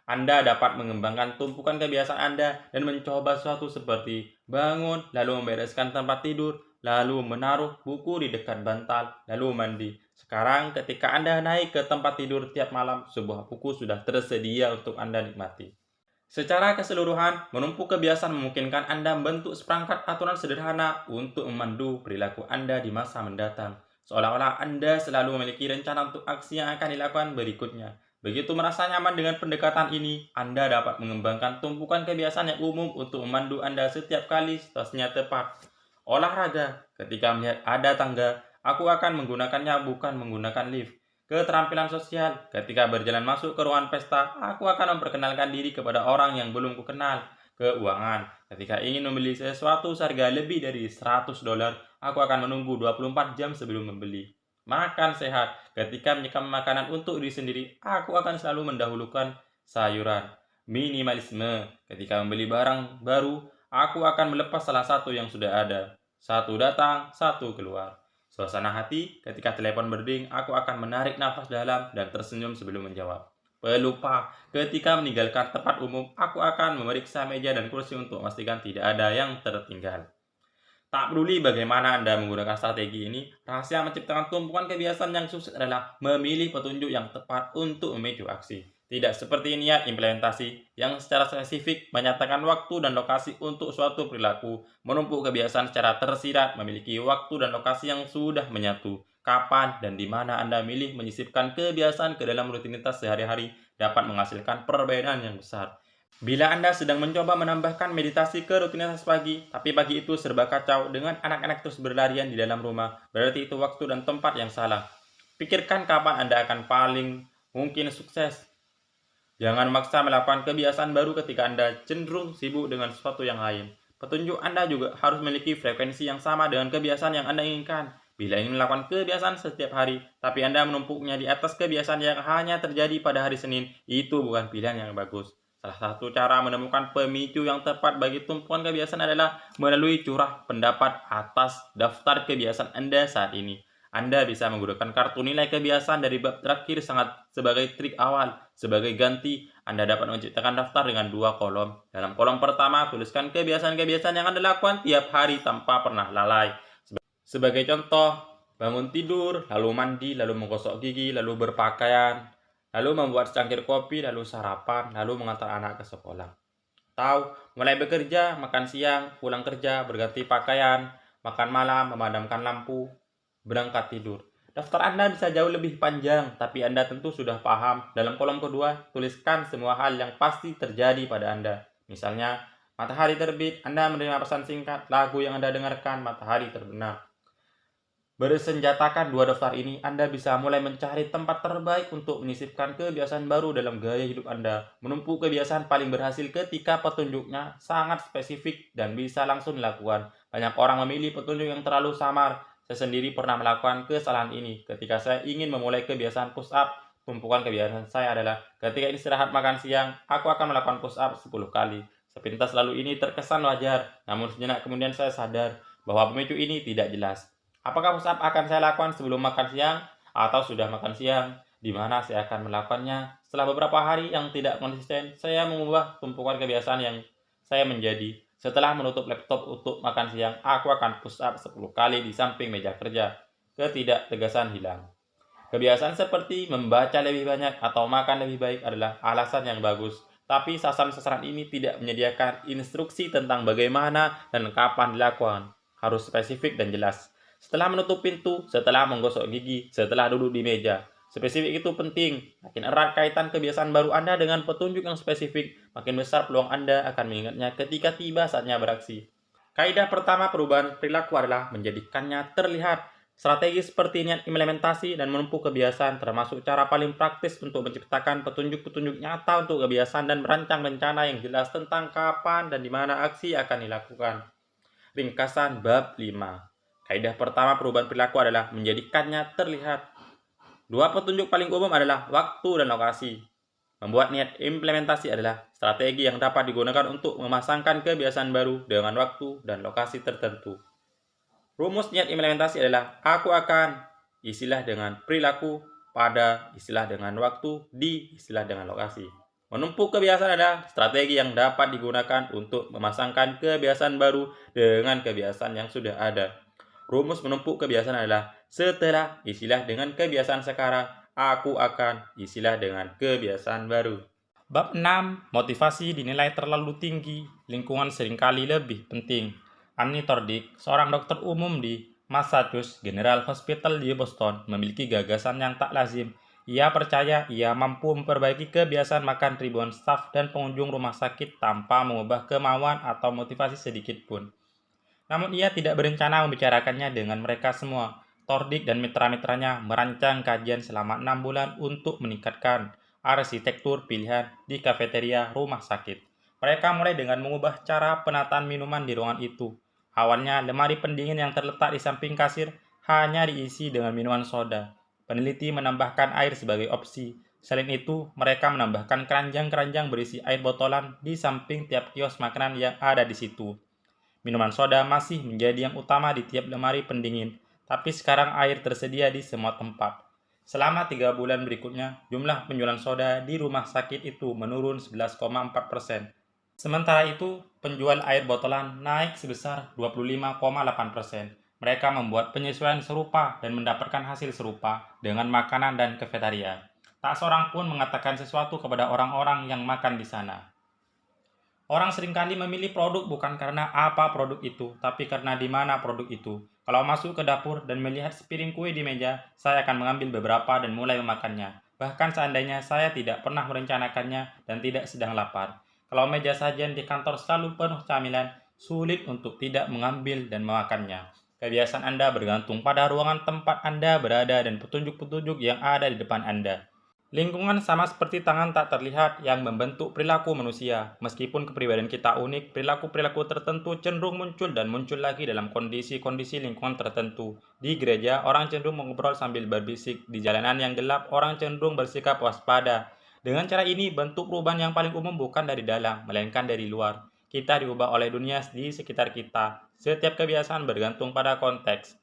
Anda dapat mengembangkan tumpukan kebiasaan Anda dan mencoba sesuatu seperti bangun, lalu membereskan tempat tidur, lalu menaruh buku di dekat bantal, lalu mandi. Sekarang ketika Anda naik ke tempat tidur tiap malam, sebuah buku sudah tersedia untuk Anda nikmati. Secara keseluruhan, menumpuk kebiasaan memungkinkan Anda membentuk seperangkat aturan sederhana untuk memandu perilaku Anda di masa mendatang. Seolah-olah Anda selalu memiliki rencana untuk aksi yang akan dilakukan berikutnya. Begitu merasa nyaman dengan pendekatan ini, Anda dapat mengembangkan tumpukan kebiasaan yang umum untuk memandu Anda setiap kali situasinya tepat. Olahraga. Ketika melihat ada tangga, aku akan menggunakannya bukan menggunakan lift. Keterampilan sosial. Ketika berjalan masuk ke ruangan pesta, aku akan memperkenalkan diri kepada orang yang belum kukenal. Keuangan. Ketika ingin membeli sesuatu seharga lebih dari $100, aku akan menunggu 24 jam sebelum membeli. Makan sehat. Ketika menyikap makanan untuk diri sendiri, aku akan selalu mendahulukan sayuran. Minimalisme. Ketika membeli barang baru, aku akan melepas salah satu yang sudah ada. Satu datang, satu keluar. Suasana hati. Ketika telepon berdering, aku akan menarik nafas dalam dan tersenyum sebelum menjawab. Pelupa. Ketika meninggalkan tempat umum, aku akan memeriksa meja dan kursi untuk memastikan tidak ada yang tertinggal. Tak peduli bagaimana Anda menggunakan strategi ini, rahasia menciptakan tumpukan kebiasaan yang sukses adalah memilih petunjuk yang tepat untuk memicu aksi. Tidak seperti niat implementasi yang secara spesifik menyatakan waktu dan lokasi untuk suatu perilaku. Menumpuk kebiasaan secara tersirat memiliki waktu dan lokasi yang sudah menyatu. Kapan dan di mana Anda milih menyisipkan kebiasaan ke dalam rutinitas sehari-hari dapat menghasilkan perbedaan yang besar. Bila Anda sedang mencoba menambahkan meditasi ke rutinitas pagi, tapi pagi itu serba kacau dengan anak-anak terus berlarian di dalam rumah, berarti itu waktu dan tempat yang salah. Pikirkan kapan Anda akan paling mungkin sukses. Jangan memaksa melakukan kebiasaan baru ketika Anda cenderung sibuk dengan sesuatu yang lain. Petunjuk Anda juga harus memiliki frekuensi yang sama dengan kebiasaan yang Anda inginkan. Bila ingin melakukan kebiasaan setiap hari, tapi Anda menumpuknya di atas kebiasaan yang hanya terjadi pada hari Senin, itu bukan pilihan yang bagus. Salah satu cara menemukan pemicu yang tepat bagi tumpukan kebiasaan adalah melalui curah pendapat atas daftar kebiasaan Anda saat ini. Anda bisa menggunakan kartu nilai kebiasaan dari bab terakhir sebagai trik awal. Sebagai ganti, Anda dapat menciptakan daftar dengan 2 kolom. Dalam kolom pertama, tuliskan kebiasaan-kebiasaan yang Anda lakukan tiap hari tanpa pernah lalai. Sebagai contoh, bangun tidur, lalu mandi, lalu menggosok gigi, lalu berpakaian, lalu membuat secangkir kopi, lalu sarapan, lalu mengantar anak ke sekolah. Tahu, mulai bekerja, makan siang, pulang kerja, berganti pakaian, makan malam, memadamkan lampu, berangkat tidur. Daftar Anda bisa jauh lebih panjang, tapi Anda tentu sudah paham. Dalam kolom kedua, tuliskan semua hal yang pasti terjadi pada Anda. Misalnya, matahari terbit, Anda menerima pesan singkat, lagu yang Anda dengarkan, matahari terbenam. Bersenjatakan dua daftar ini, Anda bisa mulai mencari tempat terbaik untuk menyisipkan kebiasaan baru dalam gaya hidup Anda. Menumpuk kebiasaan paling berhasil ketika petunjuknya sangat spesifik dan bisa langsung dilakukan. Banyak orang memilih petunjuk yang terlalu samar. Saya sendiri pernah melakukan kesalahan ini. Ketika saya ingin memulai kebiasaan push up, tumpukan kebiasaan saya adalah ketika istirahat makan siang, aku akan melakukan push up 10 kali. Sepintas lalu ini terkesan wajar, namun sejenak kemudian saya sadar bahwa pemicu ini tidak jelas. Apakah push up akan saya lakukan sebelum makan siang atau sudah makan siang? Di mana saya akan melakukannya? Setelah beberapa hari yang tidak konsisten, saya mengubah tumpukan kebiasaan yang saya menjadi. Setelah menutup laptop untuk makan siang, aku akan push up 10 kali di samping meja kerja. Ketidaktegasan hilang. Kebiasaan seperti membaca lebih banyak atau makan lebih baik adalah alasan yang bagus. Tapi sasaran-sasaran ini tidak menyediakan instruksi tentang bagaimana dan kapan dilakukan. Harus spesifik dan jelas. Setelah menutup pintu, setelah menggosok gigi, setelah duduk di meja. Spesifik itu penting. Makin erat kaitan kebiasaan baru Anda dengan petunjuk yang spesifik, makin besar peluang Anda akan mengingatnya ketika tiba saatnya beraksi. Kaidah pertama perubahan perilaku adalah menjadikannya terlihat. Strategi seperti niat implementasi dan menempuh kebiasaan termasuk cara paling praktis untuk menciptakan petunjuk-petunjuk nyata untuk kebiasaan dan merancang rencana yang jelas tentang kapan dan di mana aksi akan dilakukan. Ringkasan bab 5. Kaidah pertama perubahan perilaku adalah menjadikannya terlihat. Dua petunjuk paling umum adalah waktu dan lokasi. Membuat niat implementasi adalah strategi yang dapat digunakan untuk memasangkan kebiasaan baru dengan waktu dan lokasi tertentu. Rumus niat implementasi adalah aku akan istilah dengan perilaku pada istilah dengan waktu di istilah dengan lokasi. Menumpuk kebiasaan adalah strategi yang dapat digunakan untuk memasangkan kebiasaan baru dengan kebiasaan yang sudah ada. Rumus menumpuk kebiasaan adalah setelah istilah dengan kebiasaan sekarang, aku akan istilah dengan kebiasaan baru. Bab 6. Motivasi dinilai terlalu tinggi, lingkungan seringkali lebih penting. Annie Tordick, seorang dokter umum di Massachusetts General Hospital di Boston, memiliki gagasan yang tak lazim. Ia percaya ia mampu memperbaiki kebiasaan makan ribuan staf dan pengunjung rumah sakit tanpa mengubah kemauan atau motivasi sedikit pun. Namun ia tidak berencana membicarakannya dengan mereka semua. Tordick dan mitra-mitranya merancang kajian selama 6 bulan untuk meningkatkan arsitektur pilihan di kafeteria rumah sakit. Mereka mulai dengan mengubah cara penataan minuman di ruangan itu. Awalnya, lemari pendingin yang terletak di samping kasir hanya diisi dengan minuman soda. Peneliti menambahkan air sebagai opsi. Selain itu, mereka menambahkan keranjang-keranjang berisi air botolan di samping tiap kios makanan yang ada di situ. Minuman soda masih menjadi yang utama di tiap lemari pendingin, tapi sekarang air tersedia di semua tempat. Selama 3 bulan berikutnya, jumlah penjualan soda di rumah sakit itu menurun 11,4%. Sementara itu, penjual air botolan naik sebesar 25,8%. Mereka membuat penyesuaian serupa dan mendapatkan hasil serupa dengan makanan dan kafetaria. Tak seorang pun mengatakan sesuatu kepada orang-orang yang makan di sana. Orang seringkali memilih produk bukan karena apa produk itu, tapi karena di mana produk itu. Kalau masuk ke dapur dan melihat sepiring kue di meja, saya akan mengambil beberapa dan mulai memakannya. Bahkan seandainya saya tidak pernah merencanakannya dan tidak sedang lapar. Kalau meja sajian di kantor selalu penuh camilan, sulit untuk tidak mengambil dan memakannya. Kebiasaan Anda bergantung pada ruangan tempat Anda berada dan petunjuk-petunjuk yang ada di depan Anda. Lingkungan sama seperti tangan tak terlihat yang membentuk perilaku manusia. Meskipun kepribadian kita unik, perilaku-perilaku tertentu cenderung muncul dan muncul lagi dalam kondisi-kondisi lingkungan tertentu. Di gereja, orang cenderung mengobrol sambil berbisik. Di jalanan yang gelap, orang cenderung bersikap waspada. Dengan cara ini, bentuk perubahan yang paling umum bukan dari dalam, melainkan dari luar. Kita diubah oleh dunia di sekitar kita. Setiap kebiasaan bergantung pada konteks.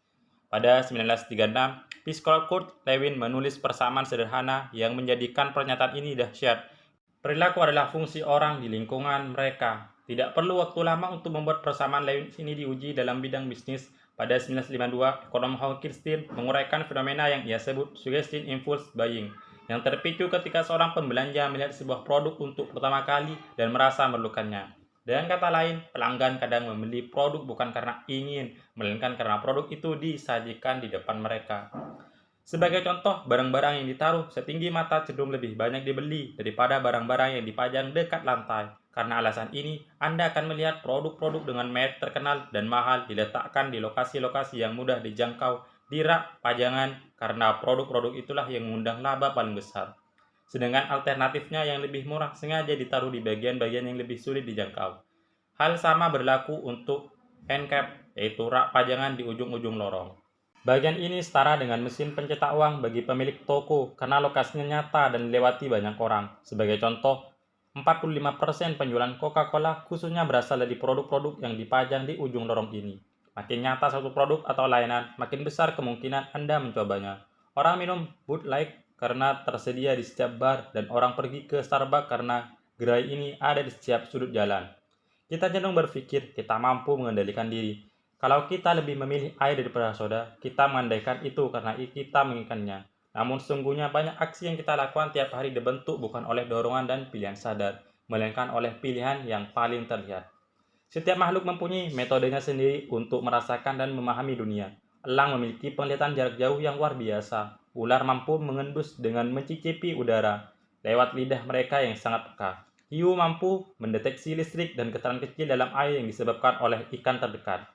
Pada 1936, psikolog Kurt Lewin menulis persamaan sederhana yang menjadikan pernyataan ini dahsyat. Perilaku adalah fungsi orang di lingkungan mereka. Tidak perlu waktu lama untuk membuat persamaan Lewin ini diuji dalam bidang bisnis. Pada 1952, ekonom Hawkins menguraikan fenomena yang ia sebut suggestion impulse buying, yang terpicu ketika seorang pembelanja melihat sebuah produk untuk pertama kali dan merasa memerlukannya. Dengan kata lain, pelanggan kadang membeli produk bukan karena ingin, melainkan karena produk itu disajikan di depan mereka. Sebagai contoh, barang-barang yang ditaruh setinggi mata cenderung lebih banyak dibeli daripada barang-barang yang dipajang dekat lantai. Karena alasan ini, Anda akan melihat produk-produk dengan merek terkenal dan mahal diletakkan di lokasi-lokasi yang mudah dijangkau di rak pajangan karena produk-produk itulah yang mengundang laba paling besar. Sedangkan alternatifnya yang lebih murah sengaja ditaruh di bagian-bagian yang lebih sulit dijangkau. Hal sama berlaku untuk end cap, yaitu rak pajangan di ujung-ujung lorong. Bagian ini setara dengan mesin pencetak uang bagi pemilik toko karena lokasinya nyata dan dilewati banyak orang. Sebagai contoh, 45% penjualan Coca-Cola khususnya berasal dari produk-produk yang dipajang di ujung lorong ini. Makin nyata satu produk atau layanan, makin besar kemungkinan Anda mencobanya. Orang minum Bud Light karena tersedia di setiap bar dan orang pergi ke Starbucks karena gerai ini ada di setiap sudut jalan. Kita cenderung berpikir kita mampu mengendalikan diri. Kalau kita lebih memilih air daripada soda, kita mengandaikan itu karena kita menginginkannya. Namun sesungguhnya banyak aksi yang kita lakukan tiap hari dibentuk bukan oleh dorongan dan pilihan sadar, melainkan oleh pilihan yang paling terlihat. Setiap makhluk mempunyai metodenya sendiri untuk merasakan dan memahami dunia. Elang memiliki penglihatan jarak jauh yang luar biasa. Ular mampu mengendus dengan mencicipi udara lewat lidah mereka yang sangat peka. Hiu mampu mendeteksi listrik dan getaran kecil dalam air yang disebabkan oleh ikan terdekat.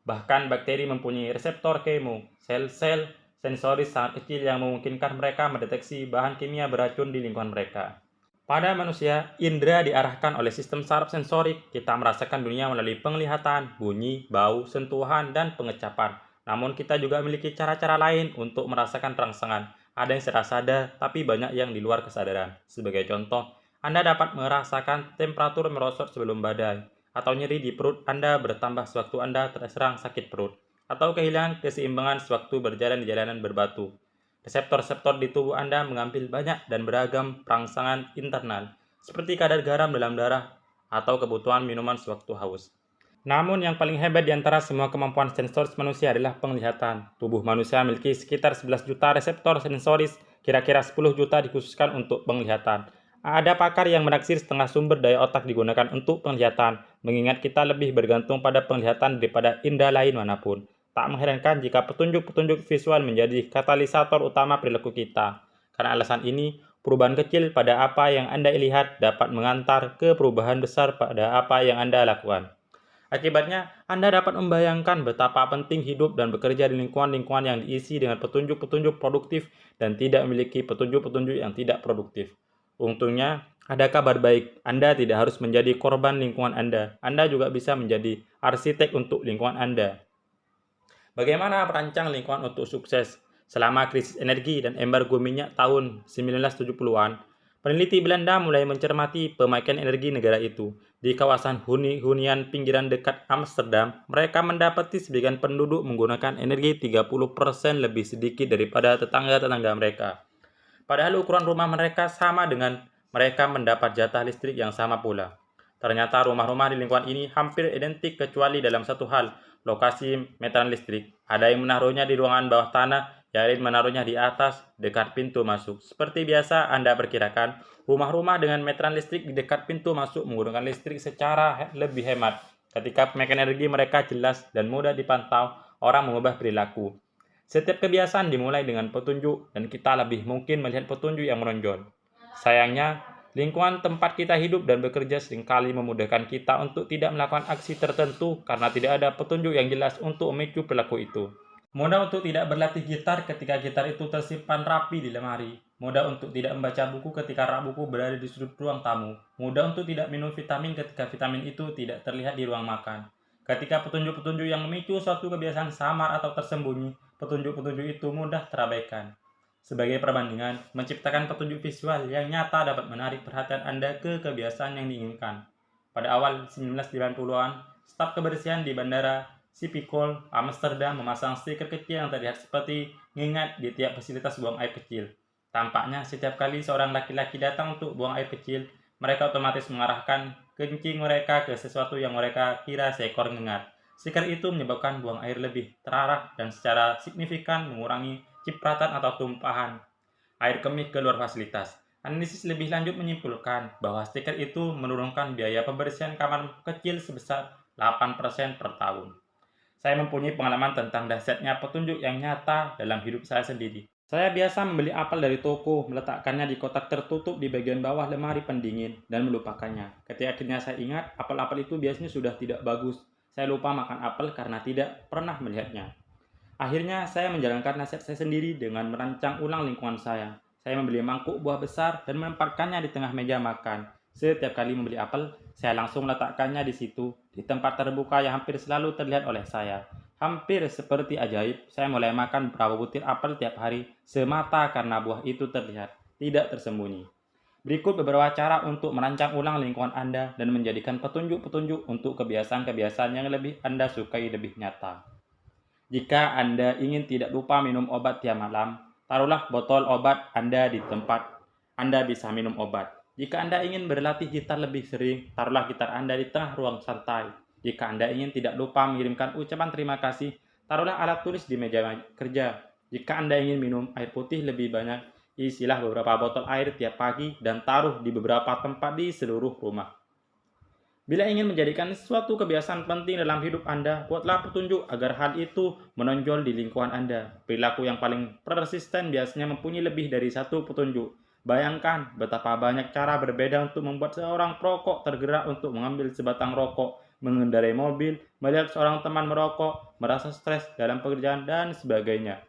Bahkan bakteri mempunyai reseptor kemo, sel-sel sensoris sangat kecil yang memungkinkan mereka mendeteksi bahan kimia beracun di lingkungan mereka. Pada manusia, indera diarahkan oleh sistem saraf sensorik. Kita merasakan dunia melalui penglihatan, bunyi, bau, sentuhan, dan pengecapan. Namun kita juga memiliki cara-cara lain untuk merasakan rangsangan. Ada yang secara sadar, tapi banyak yang di luar kesadaran. Sebagai contoh, Anda dapat merasakan temperatur merosot sebelum badai, atau nyeri di perut Anda bertambah sewaktu Anda terserang sakit perut, atau kehilangan keseimbangan sewaktu berjalan di jalanan berbatu. Reseptor-reseptor di tubuh Anda mengambil banyak dan beragam rangsangan internal, seperti kadar garam dalam darah atau kebutuhan minuman sewaktu haus. Namun yang paling hebat di antara semua kemampuan sensoris manusia adalah penglihatan. Tubuh manusia memiliki sekitar 11 juta reseptor sensoris, kira-kira 10 juta dikhususkan untuk penglihatan. Ada pakar yang menaksir setengah sumber daya otak digunakan untuk penglihatan, mengingat kita lebih bergantung pada penglihatan daripada indera lain manapun. Tak mengherankan jika petunjuk-petunjuk visual menjadi katalisator utama perilaku kita. Karena alasan ini, perubahan kecil pada apa yang Anda lihat dapat mengantar ke perubahan besar pada apa yang Anda lakukan. Akibatnya, Anda dapat membayangkan betapa penting hidup dan bekerja di lingkungan-lingkungan yang diisi dengan petunjuk-petunjuk produktif dan tidak memiliki petunjuk-petunjuk yang tidak produktif. Untungnya, ada kabar baik. Anda tidak harus menjadi korban lingkungan Anda. Anda juga bisa menjadi arsitek untuk lingkungan Anda. Bagaimana merancang lingkungan untuk sukses? Selama krisis energi dan embargo minyak tahun 1970-an, peneliti Belanda mulai mencermati pemakaian energi negara itu. Di kawasan hunian pinggiran dekat Amsterdam, mereka mendapati sebagian penduduk menggunakan energi 30% lebih sedikit daripada tetangga-tetangga mereka. Padahal ukuran rumah mereka sama dengan mereka mendapat jatah listrik yang sama pula. Ternyata rumah-rumah di lingkungan ini hampir identik kecuali dalam satu hal, lokasi meteran listrik. Ada yang menaruhnya di ruangan bawah tanah, yang lain menaruhnya di atas, dekat pintu masuk. Seperti biasa Anda perkirakan, rumah-rumah dengan meteran listrik di dekat pintu masuk menggunakan listrik secara lebih hemat. Ketika pemakaian energi mereka jelas dan mudah dipantau, orang mengubah perilaku. Setiap kebiasaan dimulai dengan petunjuk dan kita lebih mungkin melihat petunjuk yang menonjol. Sayangnya, lingkungan tempat kita hidup dan bekerja seringkali memudahkan kita untuk tidak melakukan aksi tertentu karena tidak ada petunjuk yang jelas untuk memicu perilaku itu. Mudah untuk tidak berlatih gitar ketika gitar itu tersimpan rapi di lemari. Mudah untuk tidak membaca buku ketika rak buku berada di sudut ruang tamu. Mudah untuk tidak minum vitamin ketika vitamin itu tidak terlihat di ruang makan. Ketika petunjuk-petunjuk yang memicu suatu kebiasaan samar atau tersembunyi, petunjuk-petunjuk itu mudah terabaikan. Sebagai perbandingan, menciptakan petunjuk visual yang nyata dapat menarik perhatian Anda ke kebiasaan yang diinginkan. Pada awal 1990-an, staf kebersihan di bandara Schiphol, Amsterdam memasang stiker kecil yang terlihat seperti ngingat di tiap fasilitas buang air kecil. Tampaknya setiap kali seorang laki-laki datang untuk buang air kecil, mereka otomatis mengarahkan kencing mereka ke sesuatu yang mereka kira seekor ngengat. Stiker itu menyebabkan buang air lebih terarah dan secara signifikan mengurangi cipratan atau tumpahan air kemih ke luar fasilitas. Analisis lebih lanjut menyimpulkan bahwa stiker itu menurunkan biaya pembersihan kamar kecil sebesar 8% per tahun. Saya mempunyai pengalaman tentang dahsyatnya petunjuk yang nyata dalam hidup saya sendiri. Saya biasa membeli apel dari toko, meletakkannya di kotak tertutup di bagian bawah lemari pendingin, dan melupakannya. Ketika akhirnya saya ingat, apel-apel itu biasanya sudah tidak bagus. Saya lupa makan apel karena tidak pernah melihatnya. Akhirnya saya menjalankan nasihat saya sendiri dengan merancang ulang lingkungan saya. Saya membeli mangkuk buah besar dan menempatkannya di tengah meja makan. Setiap kali membeli apel, saya langsung meletakkannya di situ, di tempat terbuka yang hampir selalu terlihat oleh saya. Hampir seperti ajaib, saya mulai makan beberapa butir apel tiap hari semata karena buah itu terlihat, tidak tersembunyi. Berikut beberapa cara untuk merancang ulang lingkungan Anda dan menjadikan petunjuk-petunjuk untuk kebiasaan-kebiasaan yang lebih Anda sukai lebih nyata. Jika Anda ingin tidak lupa minum obat tiap malam, taruhlah botol obat Anda di tempat Anda bisa minum obat. Jika Anda ingin berlatih gitar lebih sering, taruhlah gitar Anda di tengah ruang santai. Jika Anda ingin tidak lupa mengirimkan ucapan terima kasih, taruhlah alat tulis di meja kerja. Jika Anda ingin minum air putih lebih banyak, isilah beberapa botol air tiap pagi dan taruh di beberapa tempat di seluruh rumah. Bila ingin menjadikan suatu kebiasaan penting dalam hidup Anda, buatlah petunjuk agar hal itu menonjol di lingkungan Anda. Perilaku yang paling persisten biasanya mempunyai lebih dari satu petunjuk. Bayangkan betapa banyak cara berbeda untuk membuat seorang perokok tergerak untuk mengambil sebatang rokok, mengendarai mobil, melihat seorang teman merokok, merasa stres dalam pekerjaan, dan sebagainya.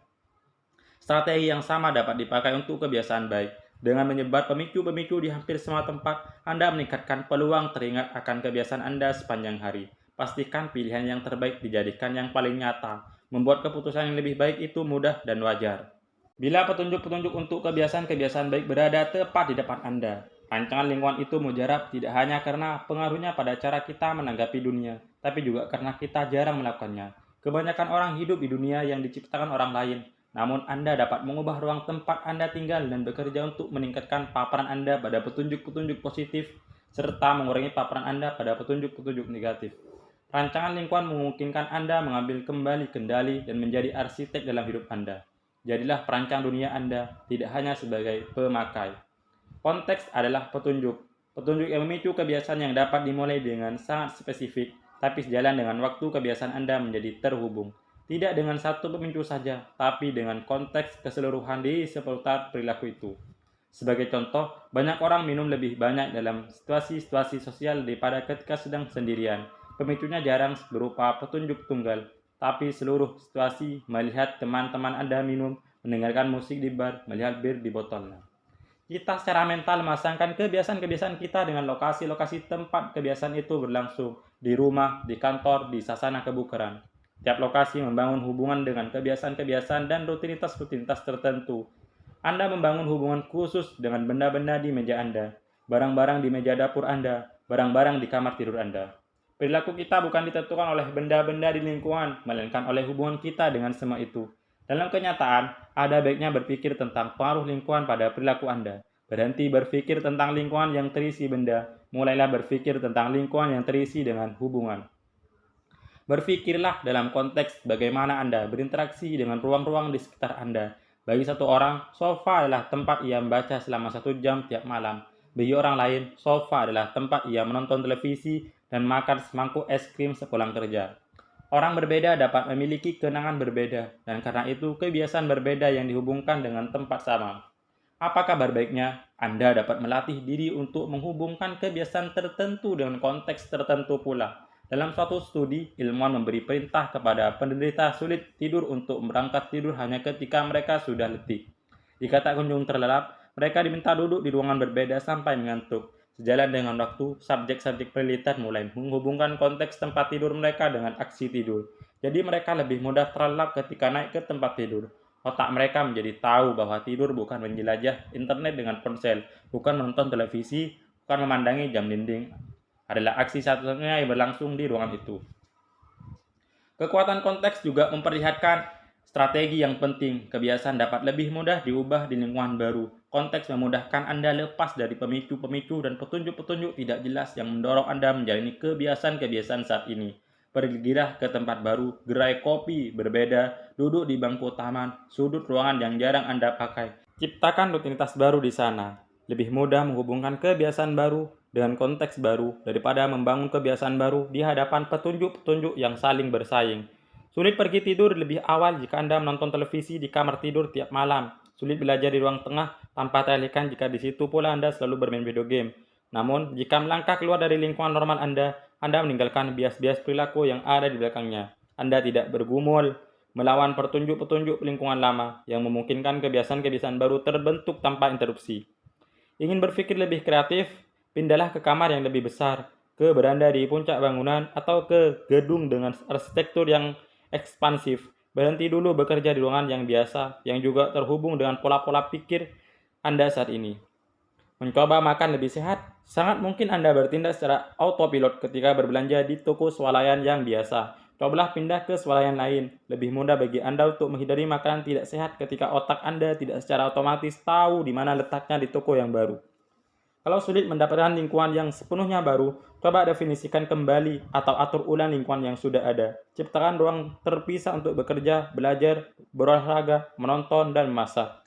Strategi yang sama dapat dipakai untuk kebiasaan baik. Dengan menyebar pemicu-pemicu di hampir semua tempat, Anda meningkatkan peluang teringat akan kebiasaan Anda sepanjang hari. Pastikan pilihan yang terbaik dijadikan yang paling nyata. Membuat keputusan yang lebih baik itu mudah dan wajar. Bila petunjuk-petunjuk untuk kebiasaan-kebiasaan baik berada tepat di depan Anda, rancangan lingkungan itu mujarab tidak hanya karena pengaruhnya pada cara kita menanggapi dunia, tapi juga karena kita jarang melakukannya. Kebanyakan orang hidup di dunia yang diciptakan orang lain, namun Anda dapat mengubah ruang tempat Anda tinggal dan bekerja untuk meningkatkan paparan Anda pada petunjuk-petunjuk positif, serta mengurangi paparan Anda pada petunjuk-petunjuk negatif. Rancangan lingkungan memungkinkan Anda mengambil kembali kendali dan menjadi arsitek dalam hidup Anda. Jadilah perancang dunia Anda, tidak hanya sebagai pemakai. Konteks adalah petunjuk. Petunjuk yang memicu kebiasaan yang dapat dimulai dengan sangat spesifik, tapi sejalan dengan waktu kebiasaan Anda menjadi terhubung. Tidak dengan satu pemicu saja, tapi dengan konteks keseluruhan di seputar perilaku itu. Sebagai contoh, banyak orang minum lebih banyak dalam situasi-situasi sosial daripada ketika sedang sendirian. Pemicunya jarang berupa petunjuk tunggal, tapi seluruh situasi melihat teman-teman Anda minum, mendengarkan musik di bar, melihat bir di botolnya. Kita secara mental memasangkan kebiasaan-kebiasaan kita dengan lokasi-lokasi tempat kebiasaan itu berlangsung, di rumah, di kantor, di sasana kebugaran. Tiap lokasi membangun hubungan dengan kebiasaan-kebiasaan dan rutinitas-rutinitas tertentu. Anda membangun hubungan khusus dengan benda-benda di meja Anda, barang-barang di meja dapur Anda, barang-barang di kamar tidur Anda. Perilaku kita bukan ditentukan oleh benda-benda di lingkungan, melainkan oleh hubungan kita dengan semua itu. Dalam kenyataan, ada baiknya berpikir tentang pengaruh lingkungan pada perilaku Anda. Berhenti berpikir tentang lingkungan yang terisi benda, mulailah berpikir tentang lingkungan yang terisi dengan hubungan. Berpikirlah dalam konteks bagaimana Anda berinteraksi dengan ruang-ruang di sekitar Anda. Bagi satu orang, sofa adalah tempat ia membaca selama 1 jam tiap malam. Bagi orang lain, sofa adalah tempat ia menonton televisi dan makan semangkuk es krim sepulang kerja. Orang berbeda dapat memiliki kenangan berbeda, dan karena itu kebiasaan berbeda yang dihubungkan dengan tempat sama. Apa kabar baiknya? Anda dapat melatih diri untuk menghubungkan kebiasaan tertentu dengan konteks tertentu pula. Dalam suatu studi, ilmuwan memberi perintah kepada penderita sulit tidur untuk berangkat tidur hanya ketika mereka sudah letih. Jika tak kunjung terlelap, mereka diminta duduk di ruangan berbeda sampai mengantuk. Sejalan dengan waktu, subjek-subjek penelitian mulai menghubungkan konteks tempat tidur mereka dengan aksi tidur. Jadi mereka lebih mudah terlelap ketika naik ke tempat tidur. Otak mereka menjadi tahu bahwa tidur bukan menjelajah internet dengan ponsel, bukan menonton televisi, bukan memandangi jam dinding. Adalah aksi satu-satunya yang berlangsung di ruangan itu. Kekuatan konteks juga memperlihatkan strategi yang penting. Kebiasaan dapat lebih mudah diubah di lingkungan baru. Konteks memudahkan Anda lepas dari pemicu-pemicu dan petunjuk-petunjuk tidak jelas yang mendorong Anda menjalani kebiasaan-kebiasaan saat ini. Pergilah ke tempat baru, gerai kopi berbeda, duduk di bangku taman, sudut ruangan yang jarang Anda pakai. Ciptakan rutinitas baru di sana. Lebih mudah menghubungkan kebiasaan baru dengan konteks baru daripada membangun kebiasaan baru di hadapan petunjuk-petunjuk yang saling bersaing. Sulit pergi tidur lebih awal jika Anda menonton televisi di kamar tidur tiap malam. Sulit belajar di ruang tengah tanpa teralihkan jika di situ pula Anda selalu bermain video game. Namun, jika melangkah keluar dari lingkungan normal Anda meninggalkan bias-bias perilaku yang ada di belakangnya. Anda tidak bergumul melawan petunjuk-petunjuk lingkungan lama yang memungkinkan kebiasaan-kebiasaan baru terbentuk tanpa interupsi. Ingin berpikir lebih kreatif? Pindahlah ke kamar yang lebih besar, ke beranda di puncak bangunan, atau ke gedung dengan arsitektur yang ekspansif. Berhenti dulu bekerja di ruangan yang biasa, yang juga terhubung dengan pola-pola pikir Anda saat ini. Mencoba makan lebih sehat, sangat mungkin Anda bertindak secara autopilot ketika berbelanja di toko swalayan yang biasa. Cobalah pindah ke swalayan lain. Lebih mudah bagi Anda untuk menghindari makanan tidak sehat ketika otak Anda tidak secara otomatis tahu di mana letaknya di toko yang baru. Kalau sulit mendapatkan lingkungan yang sepenuhnya baru, coba definisikan kembali atau atur ulang lingkungan yang sudah ada. Ciptakan ruang terpisah untuk bekerja, belajar, berolahraga, menonton, dan memasak.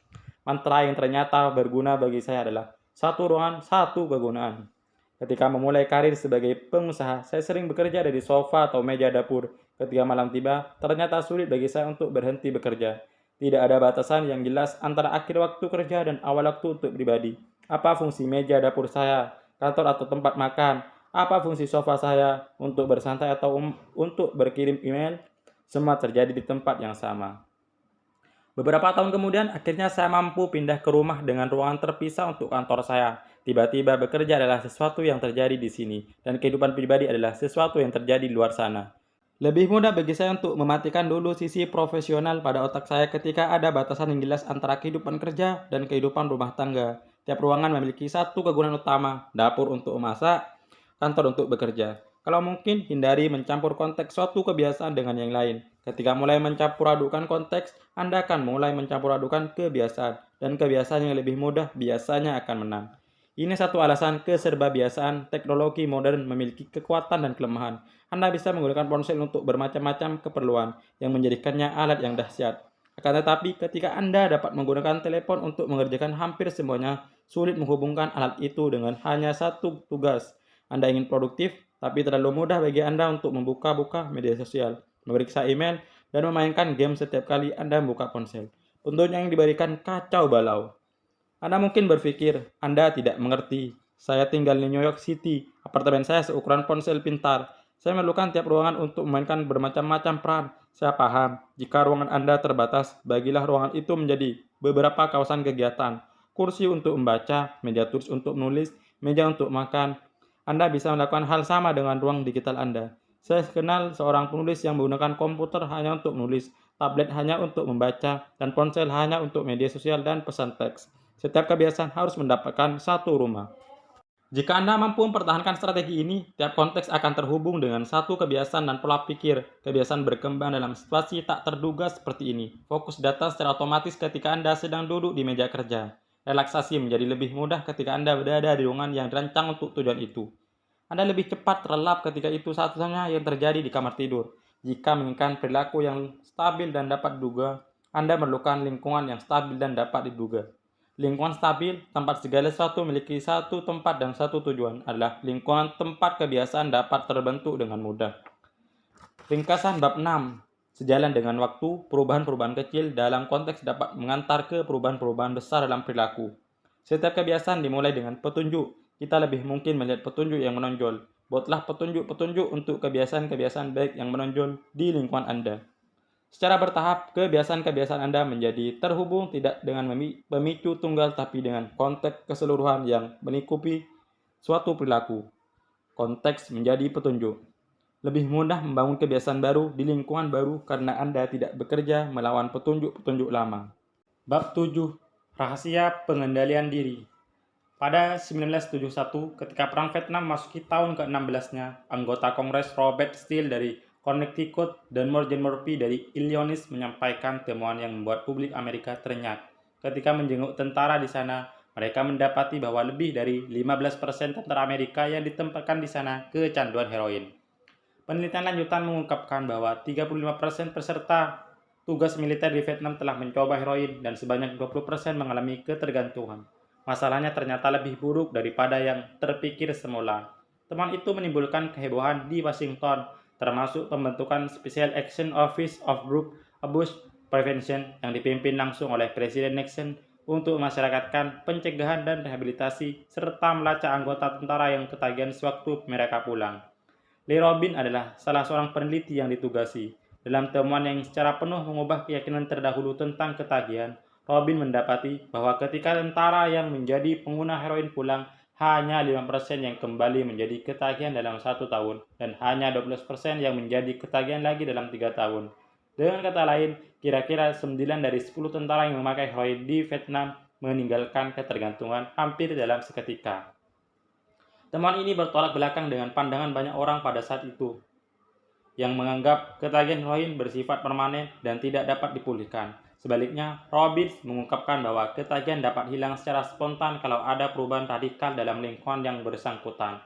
Mantra yang ternyata berguna bagi saya adalah satu ruangan, satu kegunaan. Ketika memulai karir sebagai pengusaha, saya sering bekerja dari sofa atau meja dapur. Ketika malam tiba, ternyata sulit bagi saya untuk berhenti bekerja. Tidak ada batasan yang jelas antara akhir waktu kerja dan awal waktu untuk pribadi. Apa fungsi meja dapur saya, kantor atau tempat makan? Apa fungsi sofa saya, untuk bersantai atau untuk berkirim email? Semua terjadi di tempat yang sama. Beberapa tahun kemudian, akhirnya saya mampu pindah ke rumah dengan ruangan terpisah untuk kantor saya. Tiba-tiba bekerja adalah sesuatu yang terjadi di sini, dan kehidupan pribadi adalah sesuatu yang terjadi di luar sana. Lebih mudah bagi saya untuk mematikan dulu sisi profesional pada otak saya ketika ada batasan yang jelas antara kehidupan kerja dan kehidupan rumah tangga. Tiap ruangan memiliki satu kegunaan utama, dapur untuk memasak, kantor untuk bekerja. Kalau mungkin, hindari mencampur konteks suatu kebiasaan dengan yang lain. Ketika mulai mencampur adukan konteks, Anda akan mulai mencampur adukan kebiasaan, dan kebiasaan yang lebih mudah biasanya akan menang. Ini satu alasan keserbabiasaan teknologi modern memiliki kekuatan dan kelemahan. Anda bisa menggunakan ponsel untuk bermacam-macam keperluan yang menjadikannya alat yang dahsyat. Akan tetapi, ketika Anda dapat menggunakan telepon untuk mengerjakan hampir semuanya, sulit menghubungkan alat itu dengan hanya satu tugas. Anda ingin produktif, tapi terlalu mudah bagi Anda untuk membuka-buka media sosial, memeriksa email, dan memainkan game setiap kali Anda membuka ponsel. Tentunya yang diberikan kacau balau. Anda mungkin berpikir, Anda tidak mengerti. Saya tinggal di New York City, apartemen saya seukuran ponsel pintar. Saya memerlukan tiap ruangan untuk memainkan bermacam-macam peran. Saya paham, jika ruangan Anda terbatas, bagilah ruangan itu menjadi beberapa kawasan kegiatan. Kursi untuk membaca, meja tulis untuk menulis, meja untuk makan. Anda bisa melakukan hal sama dengan ruang digital Anda. Saya kenal seorang penulis yang menggunakan komputer hanya untuk menulis, tablet hanya untuk membaca, dan ponsel hanya untuk media sosial dan pesan teks. Setiap kebiasaan harus mendapatkan satu rumah. Jika Anda mampu mempertahankan strategi ini, tiap konteks akan terhubung dengan satu kebiasaan dan pola pikir. Kebiasaan berkembang dalam situasi tak terduga seperti ini. Fokus data secara otomatis ketika Anda sedang duduk di meja kerja. Relaksasi menjadi lebih mudah ketika Anda berada di ruangan yang dirancang untuk tujuan itu. Anda lebih cepat terlelap ketika itu satu-satunya yang terjadi di kamar tidur. Jika menginginkan perilaku yang stabil dan dapat diduga, Anda memerlukan lingkungan yang stabil dan dapat diduga. Lingkungan stabil, tempat segala sesuatu memiliki satu tempat dan satu tujuan, adalah lingkungan tempat kebiasaan dapat terbentuk dengan mudah. Ringkasan bab 6. Sejalan dengan waktu, perubahan-perubahan kecil dalam konteks dapat mengantar ke perubahan-perubahan besar dalam perilaku. Setiap kebiasaan dimulai dengan petunjuk. Kita lebih mungkin melihat petunjuk yang menonjol. Buatlah petunjuk-petunjuk untuk kebiasaan-kebiasaan baik yang menonjol di lingkungan Anda. Secara bertahap, kebiasaan-kebiasaan Anda menjadi terhubung tidak dengan pemicu tunggal tapi dengan konteks keseluruhan yang melingkupi suatu perilaku. Konteks menjadi petunjuk. Lebih mudah membangun kebiasaan baru di lingkungan baru karena Anda tidak bekerja melawan petunjuk-petunjuk lama. Bab 7. Rahasia pengendalian diri. Pada 1971, ketika Perang Vietnam memasuki tahun ke-16-nya, anggota Kongres Robert Steele dari Connecticut dan Morgan Murphy dari Illinois menyampaikan temuan yang membuat publik Amerika terenyak. Ketika menjenguk tentara di sana, mereka mendapati bahwa lebih dari 15% tentara Amerika yang ditempatkan di sana kecanduan heroin. Penelitian lanjutan mengungkapkan bahwa 35% peserta tugas militer di Vietnam telah mencoba heroin dan sebanyak 20% mengalami ketergantungan. Masalahnya ternyata lebih buruk daripada yang terpikir semula. Temuan itu menimbulkan kehebohan di Washington, termasuk pembentukan Special Action Office of Drug Abuse Prevention yang dipimpin langsung oleh Presiden Nixon untuk memasyarakatkan pencegahan dan rehabilitasi serta melacak anggota tentara yang ketagihan sewaktu mereka pulang. Lee Robin adalah salah seorang peneliti yang ditugasi. Dalam temuan yang secara penuh mengubah keyakinan terdahulu tentang ketagihan, Robin mendapati bahwa ketika tentara yang menjadi pengguna heroin pulang, hanya 5% yang kembali menjadi ketagihan dalam 1 tahun, dan hanya 12% yang menjadi ketagihan lagi dalam 3 tahun. Dengan kata lain, kira-kira 9 dari 10 tentara yang memakai heroin di Vietnam meninggalkan ketergantungan hampir dalam seketika. Temuan ini bertolak belakang dengan pandangan banyak orang pada saat itu, yang menganggap ketagihan heroin bersifat permanen dan tidak dapat dipulihkan. Sebaliknya, Robbins mengungkapkan bahwa ketagihan dapat hilang secara spontan kalau ada perubahan radikal dalam lingkungan yang bersangkutan.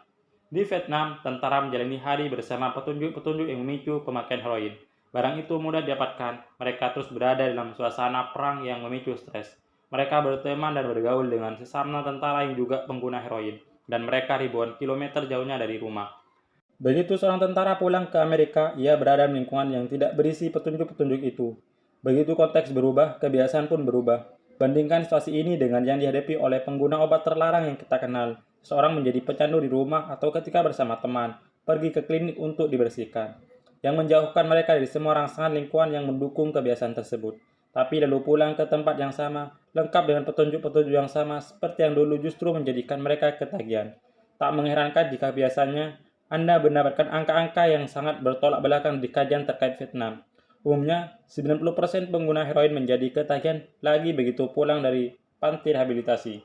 Di Vietnam, tentara menjalani hari bersama petunjuk-petunjuk yang memicu pemakaian heroin. Barang itu mudah didapatkan, mereka terus berada dalam suasana perang yang memicu stres. Mereka berteman dan bergaul dengan sesama tentara yang juga pengguna heroin, dan mereka ribuan kilometer jauhnya dari rumah. Begitu seorang tentara pulang ke Amerika, ia berada di lingkungan yang tidak berisi petunjuk-petunjuk itu. Begitu konteks berubah, kebiasaan pun berubah. Bandingkan situasi ini dengan yang dihadapi oleh pengguna obat terlarang yang kita kenal. Seorang menjadi pecandu di rumah atau ketika bersama teman, pergi ke klinik untuk dibersihkan. Yang menjauhkan mereka dari semua rangsangan lingkungan yang mendukung kebiasaan tersebut. Tapi lalu pulang ke tempat yang sama, lengkap dengan petunjuk-petunjuk yang sama, seperti yang dulu justru menjadikan mereka ketagihan. Tak mengherankan jika biasanya Anda mendapatkan angka-angka yang sangat bertolak belakang di kajian terkait Vietnam. Umumnya, 90% pengguna heroin menjadi ketagihan lagi begitu pulang dari panti rehabilitasi.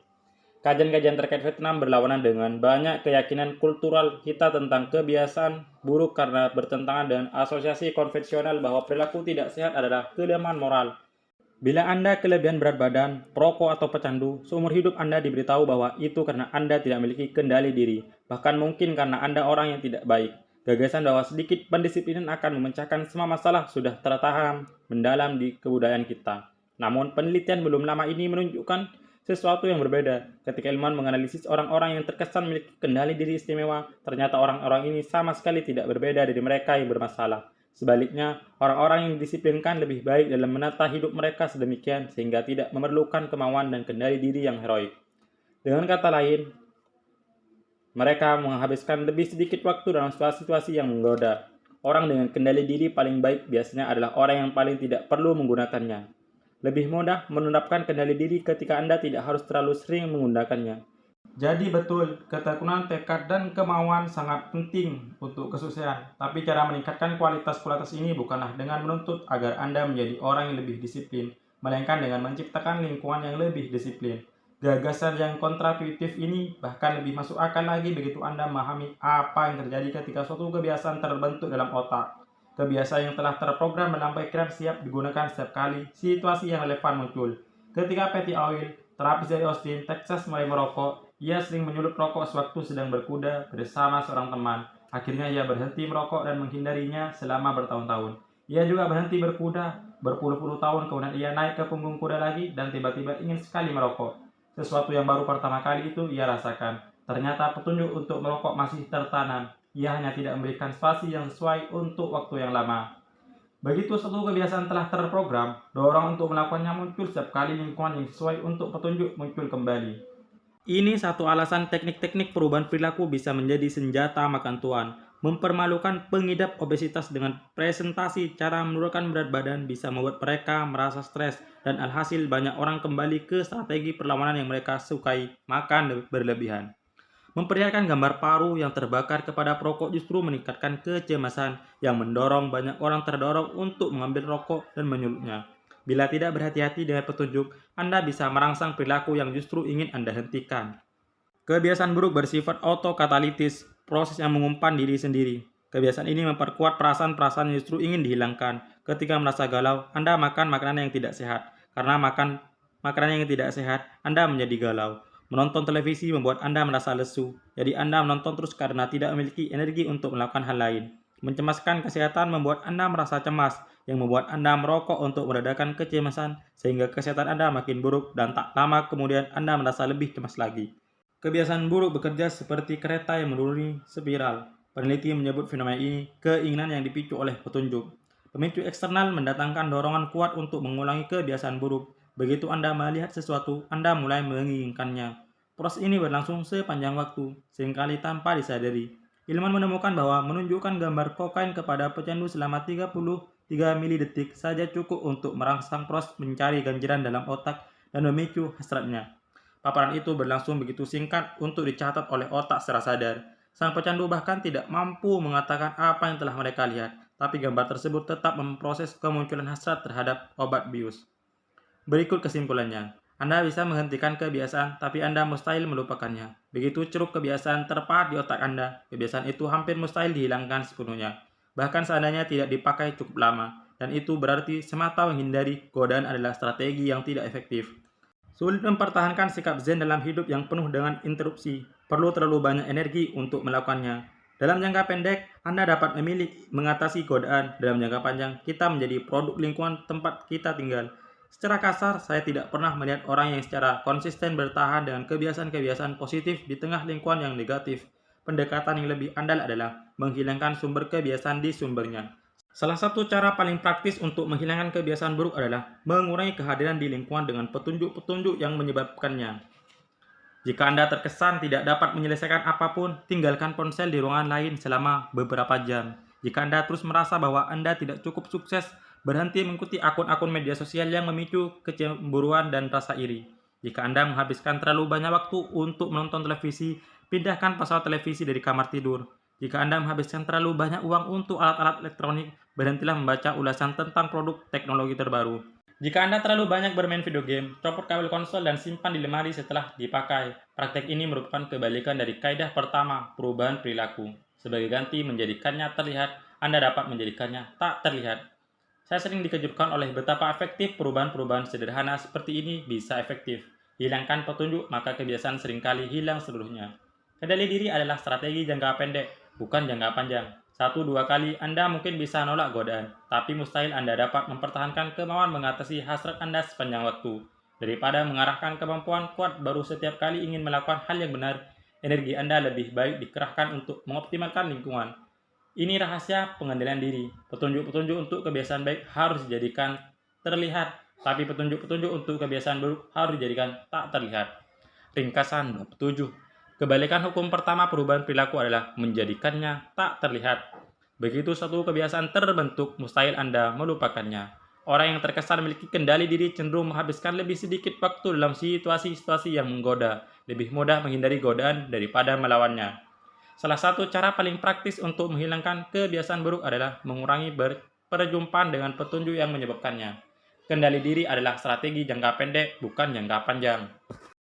Kajian-kajian terkait Vietnam berlawanan dengan banyak keyakinan kultural kita tentang kebiasaan buruk karena bertentangan dengan asosiasi konvensional bahwa perilaku tidak sehat adalah kelemahan moral. Bila Anda kelebihan berat badan, perokok atau pecandu, seumur hidup Anda diberitahu bahwa itu karena Anda tidak memiliki kendali diri, bahkan mungkin karena Anda orang yang tidak baik. Gagasan bahwa sedikit pendisiplinan akan memecahkan semua masalah sudah tertanam mendalam di kebudayaan kita. Namun, penelitian belum lama ini menunjukkan sesuatu yang berbeda. Ketika ilmuwan menganalisis orang-orang yang terkesan memiliki kendali diri istimewa, ternyata orang-orang ini sama sekali tidak berbeda dari mereka yang bermasalah. Sebaliknya, orang-orang yang didisiplinkan lebih baik dalam menata hidup mereka sedemikian sehingga tidak memerlukan kemauan dan kendali diri yang heroik. Dengan kata lain, mereka menghabiskan lebih sedikit waktu dalam situasi-situasi yang menggoda. Orang dengan kendali diri paling baik biasanya adalah orang yang paling tidak perlu menggunakannya. Lebih mudah menerapkan kendali diri ketika Anda tidak harus terlalu sering menggunakannya. Jadi betul, ketekunan tekad dan kemauan sangat penting untuk kesuksesan. Tapi cara meningkatkan kualitas ini bukanlah dengan menuntut agar Anda menjadi orang yang lebih disiplin, melainkan dengan menciptakan lingkungan yang lebih disiplin. Gagasan yang kontraintuitif ini bahkan lebih masuk akal lagi begitu Anda memahami apa yang terjadi ketika suatu kebiasaan terbentuk dalam otak. Kebiasaan yang telah terprogram dalam pikiran siap digunakan setiap kali situasi yang relevan muncul. Ketika Patty Oil, terapis dari Austin, Texas mulai merokok, ia sering menyulut rokok sewaktu sedang berkuda bersama seorang teman. Akhirnya ia berhenti merokok dan menghindarinya selama bertahun-tahun. Ia juga berhenti berkuda berpuluh-puluh tahun, kemudian ia naik ke punggung kuda lagi dan tiba-tiba ingin sekali merokok. Sesuatu yang baru pertama kali itu ia rasakan. Ternyata petunjuk untuk merokok masih tertanam. Ia hanya tidak memberikan spasi yang sesuai untuk waktu yang lama. Begitu suatu kebiasaan telah terprogram, dorong untuk melakukannya muncul setiap kali lingkungan yang sesuai untuk petunjuk muncul kembali. Ini satu alasan teknik-teknik perubahan perilaku bisa menjadi senjata makan tuan. Mempermalukan pengidap obesitas dengan presentasi cara menurunkan berat badan bisa membuat mereka merasa stres dan alhasil banyak orang kembali ke strategi perlawanan yang mereka sukai, makan berlebihan. Memperlihatkan gambar paru yang terbakar kepada perokok justru meningkatkan kecemasan yang mendorong banyak orang terdorong untuk mengambil rokok dan menyulutnya. Bila tidak berhati-hati dengan petunjuk, Anda bisa merangsang perilaku yang justru ingin Anda hentikan. Kebiasaan buruk bersifat autokatalitis, proses yang mengumpan diri sendiri. Kebiasaan ini memperkuat perasaan-perasaan yang justru ingin dihilangkan. Ketika merasa galau, Anda makan makanan yang tidak sehat. Karena makan makanan yang tidak sehat, Anda menjadi galau. Menonton televisi membuat Anda merasa lesu, jadi Anda menonton terus karena tidak memiliki energi untuk melakukan hal lain. Mencemaskan kesehatan membuat Anda merasa cemas, yang membuat Anda merokok untuk meredakan kecemasan, sehingga kesehatan Anda makin buruk dan tak lama kemudian Anda merasa lebih cemas lagi. Kebiasaan buruk bekerja seperti kereta yang menuruni spiral. Peneliti menyebut fenomena ini keinginan yang dipicu oleh petunjuk. Pemicu eksternal mendatangkan dorongan kuat untuk mengulangi kebiasaan buruk. Begitu Anda melihat sesuatu, Anda mulai menginginkannya. Proses ini berlangsung sepanjang waktu, seringkali tanpa disadari. Ilmuwan menemukan bahwa menunjukkan gambar kokain kepada pecandu selama 30 3 milidetik saja cukup untuk merangsang proses mencari ganjaran dalam otak dan memicu hasratnya. Paparan itu berlangsung begitu singkat untuk dicatat oleh otak secara sadar. Sang pecandu bahkan tidak mampu mengatakan apa yang telah mereka lihat, tapi gambar tersebut tetap memproses kemunculan hasrat terhadap obat bius. Berikut kesimpulannya. Anda bisa menghentikan kebiasaan, tapi Anda mustahil melupakannya. Begitu ceruk kebiasaan terpahat di otak Anda, kebiasaan itu hampir mustahil dihilangkan sepenuhnya. Bahkan seandainya tidak dipakai cukup lama, dan itu berarti semata menghindari godaan adalah strategi yang tidak efektif. Sulit mempertahankan sikap zen dalam hidup yang penuh dengan interupsi. Perlu terlalu banyak energi untuk melakukannya. Dalam jangka pendek, Anda dapat memilih mengatasi godaan. Dalam jangka panjang, kita menjadi produk lingkungan tempat kita tinggal. Secara kasar, saya tidak pernah melihat orang yang secara konsisten bertahan dengan kebiasaan-kebiasaan positif di tengah lingkungan yang negatif. Pendekatan yang lebih andal adalah menghilangkan sumber kebiasaan di sumbernya. Salah satu cara paling praktis untuk menghilangkan kebiasaan buruk adalah mengurangi kehadiran di lingkungan dengan petunjuk-petunjuk yang menyebabkannya. Jika Anda terkesan tidak dapat menyelesaikan apapun, tinggalkan ponsel di ruangan lain selama beberapa jam. Jika Anda terus merasa bahwa Anda tidak cukup sukses, berhenti mengikuti akun-akun media sosial yang memicu kecemburuan dan rasa iri. Jika Anda menghabiskan terlalu banyak waktu untuk menonton televisi, pindahkan pasal televisi dari kamar tidur. Jika Anda menghabiskan terlalu banyak uang untuk alat-alat elektronik, berhentilah membaca ulasan tentang produk teknologi terbaru. Jika Anda terlalu banyak bermain video game, copot kabel konsol dan simpan di lemari setelah dipakai. Praktek ini merupakan kebalikan dari kaidah pertama, perubahan perilaku. Sebagai ganti menjadikannya terlihat, Anda dapat menjadikannya tak terlihat. Saya sering dikejutkan oleh betapa efektif perubahan-perubahan sederhana seperti ini bisa efektif. Hilangkan petunjuk, maka kebiasaan seringkali hilang seluruhnya. Kendali diri adalah strategi jangka pendek, bukan jangka panjang. 1-2 kali Anda mungkin bisa nolak godaan, tapi mustahil Anda dapat mempertahankan kemauan mengatasi hasrat Anda sepanjang waktu. Daripada mengarahkan kemampuan kuat baru setiap kali ingin melakukan hal yang benar, energi Anda lebih baik dikerahkan untuk mengoptimalkan lingkungan. Ini rahasia pengendalian diri. Petunjuk-petunjuk untuk kebiasaan baik harus dijadikan terlihat, tapi petunjuk-petunjuk untuk kebiasaan buruk harus dijadikan tak terlihat. Ringkasan 27. Kebalikan hukum pertama perubahan perilaku adalah menjadikannya tak terlihat. Begitu suatu kebiasaan terbentuk, mustahil Anda melupakannya. Orang yang terkesan memiliki kendali diri cenderung menghabiskan lebih sedikit waktu dalam situasi-situasi yang menggoda, lebih mudah menghindari godaan daripada melawannya. Salah satu cara paling praktis untuk menghilangkan kebiasaan buruk adalah mengurangi perjumpaan dengan petunjuk yang menyebabkannya. Kendali diri adalah strategi jangka pendek, bukan jangka panjang.